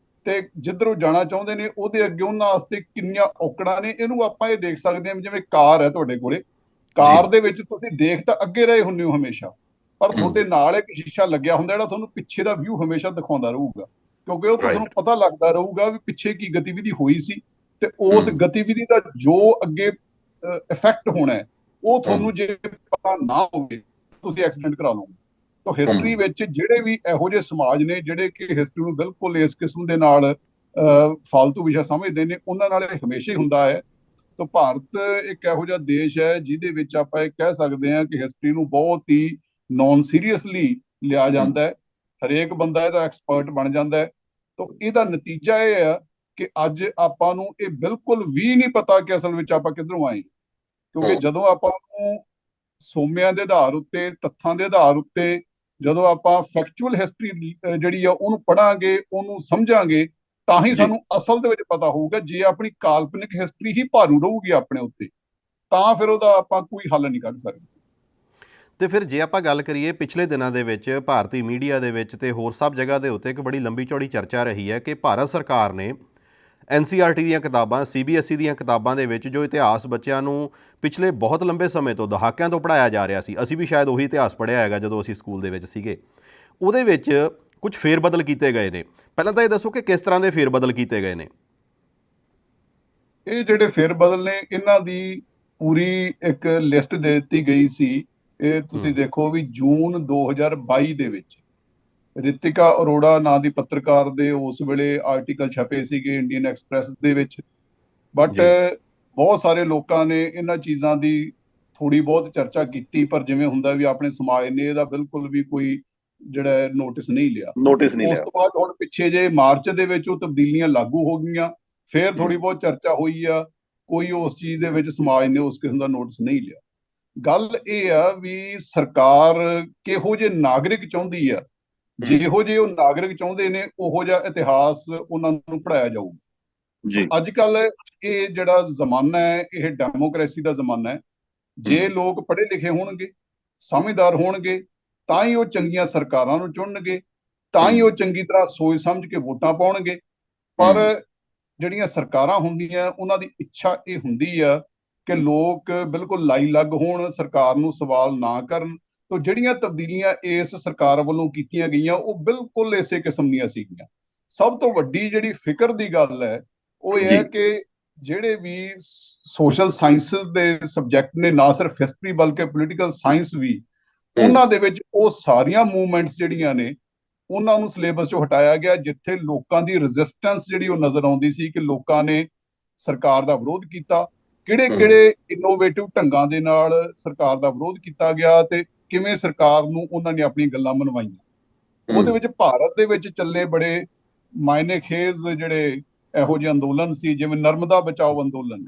ਤੇ ਜਿੱਧਰੋਂ ਜਾਣਾ ਚਾਹੁੰਦੇ ਨੇ ਉਹਦੇ ਅੱਗੇ ਉਹਨਾਂ ਵਾਸਤੇ ਕਿੰਨੀਆਂ ਔਕੜਾਂ ਨੇ। ਇਹਨੂੰ ਆਪਾਂ ਇਹ ਦੇਖ ਸਕਦੇ ਹਾਂ ਜਿਵੇਂ ਕਾਰ ਹੈ ਤੁਹਾਡੇ ਕੋਲੇ, ਕਾਰ ਦੇ ਵਿੱਚ ਤੁਸੀਂ ਦੇਖ ਤਾਂ ਅੱਗੇ ਰਹੇ ਹੁੰਦੇ ਹੋ ਹਮੇਸ਼ਾ, ਪਰ ਤੁਹਾਡੇ ਨਾਲ ਇੱਕ ਸ਼ੀਸ਼ਾ ਲੱਗਿਆ ਹੁੰਦਾ ਜਿਹੜਾ ਤੁਹਾਨੂੰ ਪਿੱਛੇ ਦਾ ਵਿਊ ਹਮੇਸ਼ਾ ਦਿਖਾਉਂਦਾ ਰਹੂਗਾ, ਕਿਉਂਕਿ ਉਹ ਤੁਹਾਨੂੰ ਪਤਾ ਲੱਗਦਾ ਰਹੂਗਾ ਵੀ ਪਿੱਛੇ ਕੀ ਗਤੀਵਿਧੀ ਹੋਈ ਸੀ ਤੇ ਉਸ ਗਤੀਵਿਧੀ ਦਾ ਜੋ ਅੱਗੇ ਇਫੈਕਟ ਹੋਣਾ ਹੈ ਉਹ ਤੁਹਾਨੂੰ ਜੇ ਪਤਾ ਨਾ ਹੋਵੇ ਤੁਸੀਂ ਐਕਸੀਡੈਂਟ ਕਰਾ ਲਓਗੇ। ਤਾਂ ਹਿਸਟਰੀ ਵਿੱਚ ਜਿਹੜੇ ਵੀ ਇਹੋ ਜਿਹੇ ਸਮਾਜ ਨੇ ਜਿਹੜੇ ਕਿ ਹਿਸਟਰੀ ਨੂੰ ਬਿਲਕੁਲ ਇਸ ਕਿਸਮ ਦੇ ਨਾਲ ਫਾਲਤੂ ਵਿਸ਼ਾ ਸਮਝਦੇ ਨੇ, ਉਹਨਾਂ ਨਾਲ ਇਹ ਹਮੇਸ਼ਾ ਹੀ ਹੁੰਦਾ ਹੈ। ਤਾਂ ਭਾਰਤ ਇੱਕ ਇਹੋ ਜਿਹਾ ਦੇਸ਼ ਹੈ ਜਿਹਦੇ ਵਿੱਚ ਆਪਾਂ ਇਹ ਕਹਿ ਸਕਦੇ ਹਾਂ ਕਿ ਹਿਸਟਰੀ ਨੂੰ ਬਹੁਤ ਹੀ ਨੌਨ ਸੀਰੀਅਸਲੀ ਲਿਆ ਜਾਂਦਾ ਹੈ। ਹਰੇਕ ਬੰਦਾ ਇਹਦਾ ਐਕਸਪਰਟ ਬਣ ਜਾਂਦਾ ਹੈ। ਤਾਂ ਇਹਦਾ ਨਤੀਜਾ ਇਹ ਆ ਕਿ ਅੱਜ ਆਪਾਂ ਨੂੰ ਇਹ ਬਿਲਕੁਲ ਵੀ ਨਹੀਂ ਪਤਾ ਕਿ ਅਸਲ ਵਿੱਚ ਆਪਾਂ ਕਿੱਧਰੋਂ ਆਏ, ਕਿਉਂਕਿ ਜਦੋਂ ਆਪਾਂ ਨੂੰ ਸੋਮਿਆਂ ਦੇ ਆਧਾਰ ਉੱਤੇ, ਤੱਥਾਂ ਦੇ ਆਧਾਰ ਉੱਤੇ ਜਦੋਂ ਆਪਾਂ ਫੈਕਚੁਅਲ ਹਿਸਟਰੀ ਜਿਹੜੀ ਆ ਉਹਨੂੰ ਪੜਾਂਗੇ, ਉਹਨੂੰ ਸਮਝਾਂਗੇ, ਤਾਂ ਹੀ ਸਾਨੂੰ ਅਸਲ ਦੇ ਵਿੱਚ ਪਤਾ ਹੋਊਗਾ। ਜੇ ਆਪਣੀ ਕਾਲਪਨਿਕ ਹਿਸਟਰੀ ਹੀ ਭਾਰੂ ਰਹੂਗੀ ਆਪਣੇ ਉੱਤੇ ਤਾਂ ਫਿਰ ਉਹਦਾ ਆਪਾਂ ਕੋਈ ਹੱਲ ਨਹੀਂ ਕੱਢ ਸਕਦੇ। ਤੇ ਫਿਰ ਜੇ ਆਪਾਂ ਗੱਲ ਕਰੀਏ ਪਿਛਲੇ ਦਿਨਾਂ ਦੇ ਵਿੱਚ ਭਾਰਤੀ ਮੀਡੀਆ ਦੇ ਵਿੱਚ ਤੇ ਹੋਰ ਸਭ ਜਗ੍ਹਾ ਦੇ ਉੱਤੇ ਇੱਕ ਬੜੀ ਲੰਬੀ ਚੌੜੀ ਚਰਚਾ ਰਹੀ ਹੈ ਕਿ ਭਾਰਤ ਸਰਕਾਰ ਨੇ NCERT ਦੀਆਂ ਕਿਤਾਬਾਂ, CBSE ਦੀਆਂ ਕਿਤਾਬਾਂ ਦੇ ਵਿੱਚ ਜੋ ਇਤਿਹਾਸ ਬੱਚਿਆਂ ਨੂੰ ਪਿਛਲੇ ਬਹੁਤ ਲੰਬੇ ਸਮੇਂ ਤੋਂ, ਦਹਾਕਿਆਂ ਤੋਂ ਪੜ੍ਹਾਇਆ ਜਾ ਰਿਹਾ ਸੀ, ਅਸੀਂ ਵੀ ਸ਼ਾਇਦ ਉਹੀ ਇਤਿਹਾਸ ਪੜ੍ਹਿਆ ਹੈਗਾ ਜਦੋਂ ਅਸੀਂ ਸਕੂਲ ਦੇ ਵਿੱਚ ਸੀਗੇ, ਉਹਦੇ ਵਿੱਚ ਕੁਝ ਫੇਰਬਦਲ ਕੀਤੇ ਗਏ ਨੇ। ਪਹਿਲਾਂ ਤਾਂ ਇਹ ਦੱਸੋ ਕਿ ਕਿਸ ਤਰ੍ਹਾਂ ਦੇ ਫੇਰਬਦਲ ਕੀਤੇ ਗਏ ਨੇ? ਇਹ ਜਿਹੜੇ ਫੇਰਬਦਲ ਨੇ ਇਹਨਾਂ ਦੀ ਪੂਰੀ ਇੱਕ ਲਿਸਟ ਦੇ ਦਿੱਤੀ ਗਈ ਸੀ। ਇਹ ਤੁਸੀਂ ਦੇਖੋ ਵੀ ਜੂਨ 2022 ਦੇ ਵਿੱਚ ਰਿਤਿਕਾ ਅਰੋੜਾ ਨਾਂ ਦੀ ਪੱਤਰਕਾਰ ਦੇ ਉਸ ਵੇਲੇ ਆਰਟੀਕਲ ਛਪੇ ਸੀਗੇ ਇੰਡੀਅਨ ਐਕਸਪ੍ਰੈਸ ਦੇ ਵਿੱਚ। ਬਟ ਜੀ ਬਹੁਤ ਸਾਰੇ ਲੋਕਾਂ ਨੇ ਇਹਨਾਂ ਚੀਜ਼ਾਂ ਦੀ ਥੋੜੀ ਬਹੁਤ ਚਰਚਾ ਕੀਤੀ, ਪਰ ਜਿਵੇਂ ਹੁੰਦਾ ਵੀ ਆਪਣੇ ਸਮਾਜ ਨੇ ਇਹਦਾ ਬਿਲਕੁਲ ਵੀ ਕੋਈ ਜਿਹੜਾ ਨੋਟਿਸ ਨਹੀਂ ਲਿਆ। ਨੋਟਿਸ ਨਹੀਂ ਉਸ ਲਿਆ। ਤੋਂ ਬਾਅਦ ਹੁਣ ਪਿੱਛੇ ਜੇ ਮਾਰਚ ਦੇ ਵਿੱਚ ਉਹ ਤਬਦੀਲੀਆਂ ਲਾਗੂ ਹੋ ਗਈਆਂ, ਫੇਰ ਥੋੜੀ ਹੂੰ ਬਹੁਤ ਚਰਚਾ ਹੋਈ ਆ, ਕੋਈ ਉਸ ਚੀਜ਼ ਦੇ ਵਿੱਚ ਸਮਾਜ ਨੇ ਉਸ ਕਿਸਮ ਦਾ ਨੋਟਿਸ ਨਹੀਂ ਲਿਆ। ਗੱਲ ਇਹ ਆ ਵੀ ਸਰਕਾਰ ਕਿਹੋ ਜਿਹੇ ਨਾਗਰਿਕ ਚਾਹੁੰਦੀ ਆ, ਜਿਹੋ ਜਿਹੇ ਉਹ ਨਾਗਰਿਕ ਚਾਹੁੰਦੇ ਨੇ ਉਹੋ ਜਿਹਾ ਇਤਿਹਾਸ ਉਹਨਾਂ ਨੂੰ ਪੜ੍ਹਾਇਆ ਜਾਊਗਾ। ਜੀ ਅੱਜ ਕੱਲ ਇਹ ਜਿਹੜਾ ਜ਼ਮਾਨਾ ਹੈ ਇਹ ਡੈਮੋਕ੍ਰੇਸੀ ਦਾ ਜ਼ਮਾਨਾ ਹੈ। ਜੇ ਲੋਕ ਪੜ੍ਹੇ ਲਿਖੇ ਹੋਣਗੇ, ਸਮਝਦਾਰ ਹੋਣਗੇ, ਤਾਂ ਹੀ ਉਹ ਚੰਗੀਆਂ ਸਰਕਾਰਾਂ ਨੂੰ ਚੁਣਨਗੇ, ਤਾਂ ਹੀ ਉਹ ਚੰਗੀ ਤਰ੍ਹਾਂ ਸੋਚ ਸਮਝ ਕੇ ਵੋਟਾਂ ਪਾਉਣਗੇ। ਪਰ ਜਿਹੜੀਆਂ ਸਰਕਾਰਾਂ ਹੁੰਦੀਆਂ ਉਹਨਾਂ ਦੀ ਇੱਛਾ ਇਹ ਹੁੰਦੀ ਆ ਕਿ ਲੋਕ ਬਿਲਕੁਲ ਲਾਈ ਲੱਗ ਹੋਣ, ਸਰਕਾਰ ਨੂੰ ਸਵਾਲ ਨਾ ਕਰਨ। ਤੋਂ ਜਿਹੜੀਆਂ ਤਬਦੀਲੀਆਂ ਇਸ ਸਰਕਾਰ ਵੱਲੋਂ ਕੀਤੀਆਂ ਗਈਆਂ ਉਹ ਬਿਲਕੁਲ ਇਸੇ ਕਿਸਮ ਦੀਆਂ ਸੀਗੀਆਂ। ਸਭ ਤੋਂ ਵੱਡੀ ਜਿਹੜੀ ਫਿਕਰ ਦੀ ਗੱਲ ਹੈ ਉਹ ਇਹ ਹੈ ਜੀ ਕਿ ਜਿਹੜੇ ਵੀ ਸੋਸ਼ਲ ਸਾਇੰਸਿਸ ਦੇ ਸਬਜੈਕਟ ਨੇ, ਨਾ ਸਿਰਫ ਹਿਸਟਰੀ ਬਲਕਿ ਪੋਲੀਟੀਕਲ ਸਾਇੰਸ ਵੀ, ਉਹਨਾਂ ਦੇ ਵਿੱਚ ਉਹ ਸਾਰੀਆਂ ਮੂਵਮੈਂਟਸ ਜਿਹੜੀਆਂ ਨੇ ਉਹਨਾਂ ਨੂੰ ਸਿਲੇਬਸ ਚੋਂ ਹਟਾਇਆ ਗਿਆ, ਜਿੱਥੇ ਲੋਕਾਂ ਦੀ ਰੈਜ਼ਿਸਟੈਂਸ ਜਿਹੜੀ ਉਹ ਨਜ਼ਰ ਆਉਂਦੀ ਸੀ ਕਿ ਲੋਕਾਂ ਨੇ ਸਰਕਾਰ ਦਾ ਵਿਰੋਧ ਕੀਤਾ, ਕਿਹੜੇ ਇਨੋਵੇਟਿਵ ਢੰਗਾਂ ਦੇ ਨਾਲ ਸਰਕਾਰ ਦਾ ਵਿਰੋਧ ਕੀਤਾ ਗਿਆ ਤੇ ਕਿਵੇਂ ਸਰਕਾਰ ਨੂੰ ਉਹਨਾਂ ਨੇ ਆਪਣੀ ਗੱਲਾਂ ਮਨਵਾਈਆਂ। ਉਹਦੇ ਵਿੱਚ ਭਾਰਤ ਦੇ ਵਿੱਚ ਚੱਲੇ ਬੜੇ ਮਾਇਨੇ ਖੇਜ਼ ਜਿਹੜੇ ਇਹੋ ਜਿਹੇ ਅੰਦੋਲਨ ਸੀ, ਜਿਵੇਂ ਨਰਮਦਾ ਬਚਾਓ ਅੰਦੋਲਨ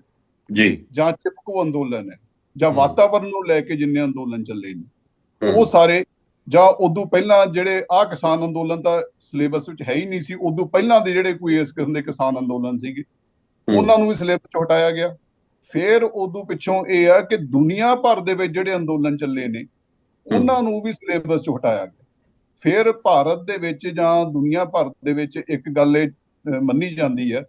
ਜੀ ਜਾਂ ਚਿਪਕੋ ਅੰਦੋਲਨ ਹੈ, ਜਾਂ ਵਾਤਾਵਰਨ ਨੂੰ ਲੈ ਕੇ ਜਿੰਨੇ ਅੰਦੋਲਨ ਚੱਲੇ ਨੇ ਉਹ ਸਾਰੇ, ਜਾਂ ਉਦੋਂ ਪਹਿਲਾਂ ਜਿਹੜੇ ਕਿਸਾਨ ਅੰਦੋਲਨ ਤਾਂ ਸਿਲੇਬਸ ਵਿੱਚ ਹੈ ਹੀ ਨਹੀਂ ਸੀ, ਉਦੋਂ ਪਹਿਲਾਂ ਦੇ ਜਿਹੜੇ ਕੋਈ ਇਸ ਕਿਸਮ ਦੇ ਕਿਸਾਨ ਅੰਦੋਲਨ ਸੀਗੇ ਉਹਨਾਂ ਨੂੰ ਵੀ ਸਿਲੇਬਸ ਚ ਹਟਾਇਆ ਗਿਆ। ਫਿਰ ਉਦੋਂ ਪਿੱਛੋਂ ਇਹ ਆ ਕਿ ਦੁਨੀਆ ਭਰ ਦੇ ਵਿੱਚ ਜਿਹੜੇ ਅੰਦੋਲਨ ਚੱਲੇ ਨੇ ਉਹਨਾਂ ਨੂੰ ਵੀ ਸਿਲੇਬਸ ਚ ਹਟਾਇਆ ਗਿਆ। ਫਿਰ ਭਾਰਤ ਦੇ ਵਿੱਚ ਜਾਂ ਦੁਨੀਆ ਭਰ ਦੇ ਵਿੱਚ ਇੱਕ ਗੱਲ ਇਹ ਮੰਨੀ ਜਾਂਦੀ ਹੈ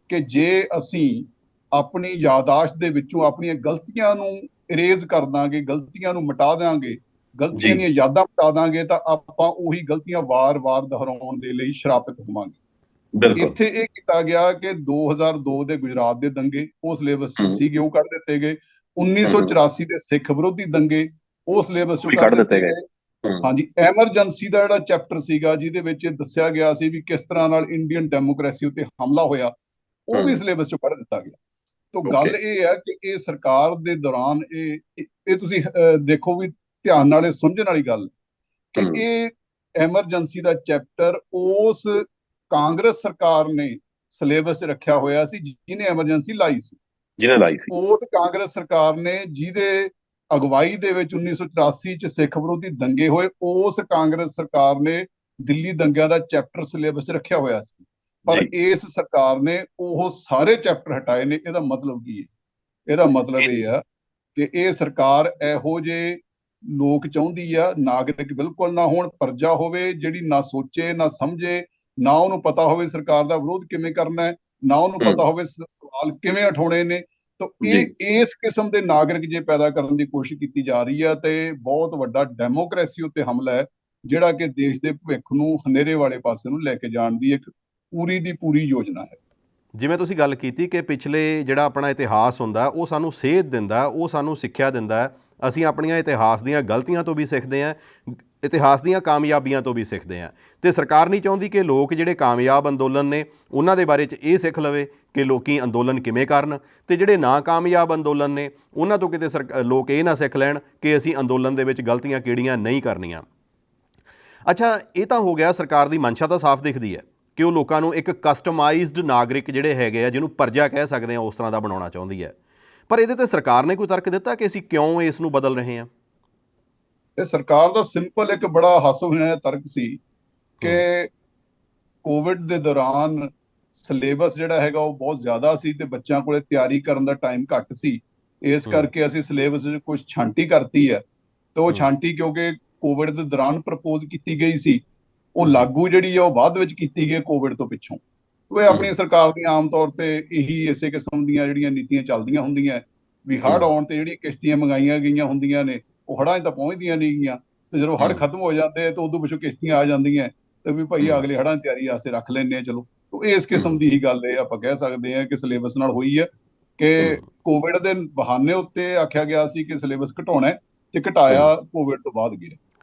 ਕਿ ਜੇ ਅਸੀਂ ਆਪਣੀ ਯਾਦਾਸ਼ਤ ਦੇ ਵਿੱਚੋਂ ਆਪਣੀਆਂ ਗਲਤੀਆਂ ਨੂੰ ਇਰੇਜ਼ ਕਰ ਦਾਂਗੇ, ਗਲਤੀਆਂ ਨੂੰ ਮਿਟਾ ਦਾਂਗੇ, ਗਲਤੀਆਂ ਦੀਆਂ ਯਾਦਾਂ ਮਿਟਾ ਦਾਂਗੇ, ਤਾਂ ਆਪਾਂ ਉਹੀ ਗਲਤੀਆਂ ਵਾਰ-ਵਾਰ ਦੁਹਰਾਉਣ ਦੇ ਲਈ ਸ਼ਰਾਪਿਤ ਹੋਵਾਂਗੇ। ਇੱਥੇ ਇਹ ਕੀਤਾ ਗਿਆ ਕਿ 2002 ਦੇ ਗੁਜਰਾਤ ਦੇ ਦੰਗੇ ਉਹ ਸਿਲੇਬਸ ਸੀਗੇ, ਉਹ ਕੱਢ ਦਿੱਤੇ ਗਏ। 1984 ਦੇ ਸਿੱਖ ਵਿਰੋਧੀ ਦੰਗੇ ਉਹ ਸਿਲੇਬਸ ਚੋਂ ਕੱਢ ਦਿੱਤੇ ਗਏ। ਹਾਂਜੀ, ਐਮਰਜੈਂਸੀ ਦਾ ਜਿਹੜਾ ਚੈਪਟਰ ਸੀਗਾ ਜਿਹਦੇ ਵਿੱਚ ਦੱਸਿਆ ਗਿਆ ਸੀ ਵੀ ਕਿਸ ਤਰ੍ਹਾਂ ਨਾਲ ਇੰਡੀਅਨ ਡੈਮੋਕ੍ਰੇਸੀ ਉੱਤੇ ਹਮਲਾ ਹੋਇਆ, ਉਹ ਵੀ ਸਿਲੇਬਸ ਚੋਂ ਕੱਢ ਦਿੱਤਾ ਗਿਆ। ਤੋਂ ਗੱਲ ਇਹ ਹੈ ਕਿ ਇਹ ਸਰਕਾਰ ਦੇ ਦੌਰਾਨ ਇਹ ਤੁਸੀਂ ਦੇਖੋ ਵੀ ਧਿਆਨ ਨਾਲ ਸਮਝਣ ਵਾਲੀ ਗੱਲ ਕਿ ਇਹ ਐਮਰਜੈਂਸੀ ਦਾ ਚੈਪਟਰ ਉਸ ਕਾਂਗਰਸ ਸਰਕਾਰ ਨੇ ਸਿਲੇਬਸ 'ਚ ਰੱਖਿਆ ਹੋਇਆ ਸੀ ਜਿਹਨੇ ਐਮਰਜੈਂਸੀ ਲਾਈ ਸੀ। ਉਹ ਕਾਂਗਰਸ ਸਰਕਾਰ ਨੇ ਜਿਹਦੇ ਅਗਵਾਈ ਦੇ ਵਿੱਚ 1984 ਚ ਸਿੱਖ ਵਿਰੋਧੀ ਦੰਗੇ ਹੋਏ, ਉਸ ਕਾਂਗਰਸ ਸਰਕਾਰ ਨੇ ਦਿੱਲੀ ਦੰਗਿਆਂ ਦਾ ਚੈਪਟਰ ਸਿਲੇਬਸ 'ਚ ਰੱਖਿਆ ਹੋਇਆ ਸੀ। ਪਰ ਇਸ ਸਰਕਾਰ ਨੇ ਉਹ ਸਾਰੇ ਚੈਪਟਰ ਹਟਾਏ ਨੇ। ਇਹਦਾ ਮਤਲਬ ਕੀ ਹੈ? ਇਹਦਾ ਮਤਲਬ ਇਹ ਆ ਕਿ ਇਹ ਸਰਕਾਰ ਇਹੋ ਜਿਹੇ ਲੋਕ ਚਾਹੁੰਦੀ ਆ, ਨਾਗਰਿਕ ਬਿਲਕੁਲ ਨਾ ਹੋਣ, ਪ੍ਰਜਾ ਹੋਵੇ ਜਿਹੜੀ ਨਾ ਸੋਚੇ ਨਾ ਸਮਝੇ, ਨਾ ਉਹਨੂੰ ਪਤਾ ਹੋਵੇ ਸਰਕਾਰ ਦਾ ਵਿਰੋਧ ਕਿਵੇਂ ਕਰਨਾ ਹੈ, ਨਾ ਉਹਨੂੰ ਪਤਾ ਹੋਵੇ ਸਵਾਲ ਕਿਵੇਂ ਉਠਾਉਣੇ ਨੇ। ਤਾਂ ਇਹ ਇਸ ਕਿਸਮ ਦੇ ਨਾਗਰਿਕ ਜੇ ਪੈਦਾ ਕਰਨ ਦੀ ਕੋਸ਼ਿਸ਼ ਕੀਤੀ ਜਾ ਰਹੀ ਹੈ ਤੇ ਬਹੁਤ ਵੱਡਾ ਡੈਮੋਕ੍ਰੇਸੀ ਉੱਤੇ ਹਮਲਾ ਹੈ, ਜਿਹੜਾ ਕਿ ਦੇਸ਼ ਦੇ ਭਵਿੱਖ ਨੂੰ ਹਨੇਰੇ ਵਾਲੇ ਪਾਸੇ ਨੂੰ ਲੈ ਕੇ ਜਾਣ ਦੀ ਇੱਕ ਪੂਰੀ ਦੀ ਪੂਰੀ ਯੋਜਨਾ ਹੈ। ਜਿਵੇਂ ਤੁਸੀਂ ਗੱਲ ਕੀਤੀ ਕਿ ਪਿਛਲੇ ਜਿਹੜਾ ਆਪਣਾ ਇਤਿਹਾਸ ਹੁੰਦਾ ਉਹ ਸਾਨੂੰ ਸੇਧ ਦਿੰਦਾ, ਉਹ ਸਾਨੂੰ ਸਿੱਖਿਆ ਦਿੰਦਾ, ਅਸੀਂ ਆਪਣੀਆਂ ਇਤਿਹਾਸ ਦੀਆਂ ਗਲਤੀਆਂ ਤੋਂ ਵੀ ਸਿੱਖਦੇ ਹਾਂ, ਇਤਿਹਾਸ ਦੀਆਂ ਕਾਮਯਾਬੀਆਂ ਤੋਂ ਵੀ ਸਿੱਖਦੇ ਹਾਂ। ਤੇ ਸਰਕਾਰ ਨਹੀਂ ਚਾਹੁੰਦੀ ਕਿ ਲੋਕ ਜਿਹੜੇ ਕਾਮਯਾਬ ਅੰਦੋਲਨ ਨੇ ਉਹਨਾਂ ਦੇ ਬਾਰੇ 'ਚ ਇਹ ਸਿੱਖ ਲਵੇ ਕਿ ਲੋਕੀ ਅੰਦੋਲਨ ਕਿਵੇਂ ਕਰਨ, ਤੇ ਜਿਹੜੇ ਨਾਕਾਮਯਾਬ ਅੰਦੋਲਨ ਨੇ ਉਹਨਾਂ ਤੋਂ ਕਿਤੇ ਲੋਕ ਇਹ ਨਾ ਸਿੱਖ ਲੈਣ ਕਿ ਅਸੀਂ ਅੰਦੋਲਨ ਦੇ ਵਿੱਚ ਗਲਤੀਆਂ ਕਿਹੜੀਆਂ ਨਹੀਂ ਕਰਨੀਆਂ। ਅੱਛਾ, ਇਹ ਤਾਂ ਹੋ ਗਿਆ ਸਰਕਾਰ ਦੀ ਮਨਸ਼ਾ ਤਾਂ ਸਾਫ਼ ਦਿਖਦੀ ਹੈ ਕਿ ਉਹ ਲੋਕਾਂ ਨੂੰ ਇੱਕ ਕਸਟਮਾਈਜ਼ਡ ਨਾਗਰਿਕ ਜਿਹੜੇ ਹੈਗੇ ਆ, ਜਿਹਨੂੰ ਪ੍ਰਜਾ ਕਹਿ ਸਕਦੇ ਹਾਂ, ਉਸ ਤਰ੍ਹਾਂ ਦਾ ਬਣਾਉਣਾ ਚਾਹੁੰਦੀ ਹੈ। ਪਰ ਇਹਦੇ ਤੇ ਸਰਕਾਰ ਨੇ ਕੋਈ ਤਰਕ ਦਿੱਤਾ ਕਿ ਅਸੀਂ ਕਿਉਂ ਇਸ ਨੂੰ ਬਦਲ ਰਹੇ ਹਾਂ? ਇਹ ਸਰਕਾਰ ਦਾ ਸਿੰਪਲ ਇੱਕ ਬੜਾ ਹਾਸੋਹੀਣਾ ਤਰਕ ਸੀ ਕਿ ਕੋਵਿਡ ਦੇ ਦੌਰਾਨ ਸਿਲੇਬਸ ਜਿਹੜਾ ਹੈਗਾ ਉਹ ਬਹੁਤ ਜ਼ਿਆਦਾ ਸੀ ਤੇ ਬੱਚਿਆਂ ਕੋਲੇ ਤਿਆਰੀ ਕਰਨ ਦਾ ਟਾਈਮ ਘੱਟ ਸੀ, ਇਸ ਕਰਕੇ ਅਸੀਂ ਸਿਲੇਬਸ ਵਿੱਚ ਕੁਝ ਛਾਂਟੀ ਕਰਤੀ ਹੈ। ਤੇ ਉਹ ਛਾਂਟੀ ਕਿਉਂਕਿ ਕੋਵਿਡ ਦੇ ਦੌਰਾਨ ਪ੍ਰਪੋਜ਼ ਕੀਤੀ ਗਈ ਸੀ, ਉਹ ਲਾਗੂ ਜਿਹੜੀ ਆ ਉਹ ਬਾਅਦ ਵਿੱਚ ਕੀਤੀ ਗਈ ਕੋਵਿਡ ਤੋਂ ਪਿੱਛੋਂ। ਉਹ ਆਪਣੀ ਸਰਕਾਰ ਦੀਆਂ ਆਮ ਤੌਰ ਤੇ ਇਹੀ ਇਸੇ ਕਿਸਮ ਦੀਆਂ ਜਿਹੜੀਆਂ ਨੀਤੀਆਂ ਚੱਲਦੀਆਂ ਹੁੰਦੀਆਂ ਵੀ ਹੜ੍ਹ ਆਉਣ ਤੇ ਜਿਹੜੀ ਕਿਸ਼ਤੀਆਂ ਮੰਗਾਈਆਂ ਗਈਆਂ ਹੁੰਦੀਆਂ ਨੇ ਉਹ ਹੜ੍ਹਾਂ 'ਚ ਤਾਂ ਪਹੁੰਚਦੀਆਂ ਨਹੀਂ ਗਈਆਂ, ਤੇ ਜਦੋਂ ਹੜ੍ਹ ਖਤਮ ਹੋ ਜਾਂਦੇ ਤਾਂ ਉਦੋਂ ਪਿੱਛੋਂ ਕਿਸ਼ਤੀਆਂ ਆ ਜਾਂਦੀਆਂ ਤੇ ਵੀ ਭਾਈ ਅਗਲੇ ਹੜ੍ਹਾਂ ਦੀ ਤਿਆਰੀ ਵਾਸਤੇ ਰੱਖ ਲੈਂਦੇ ਆ ਚਲੋ। ਤਾਂ ਇਸ ਕਿਸਮ ਦੀ ਹੀ ਗੱਲ ਇਹ ਆਪਾਂ ਕਹਿ ਸਕਦੇ ਹਾਂ ਕਿ ਸਿਲੇਬਸ ਨਾਲ ਹੋਈ ਹੈ ਕਿ ਕੋਵਿਡ ਦੇ ਬਹਾਨੇ ਉੱਤੇ ਆਖਿਆ ਗਿਆ ਸੀ ਕਿ ਸਿਲੇਬਸ ਘਟਾਉਣਾ ਤੇ ਘਟਾਇਆ ਕੋਵਿਡ ਤੋਂ ਬਾਅਦ ਗਿਆ।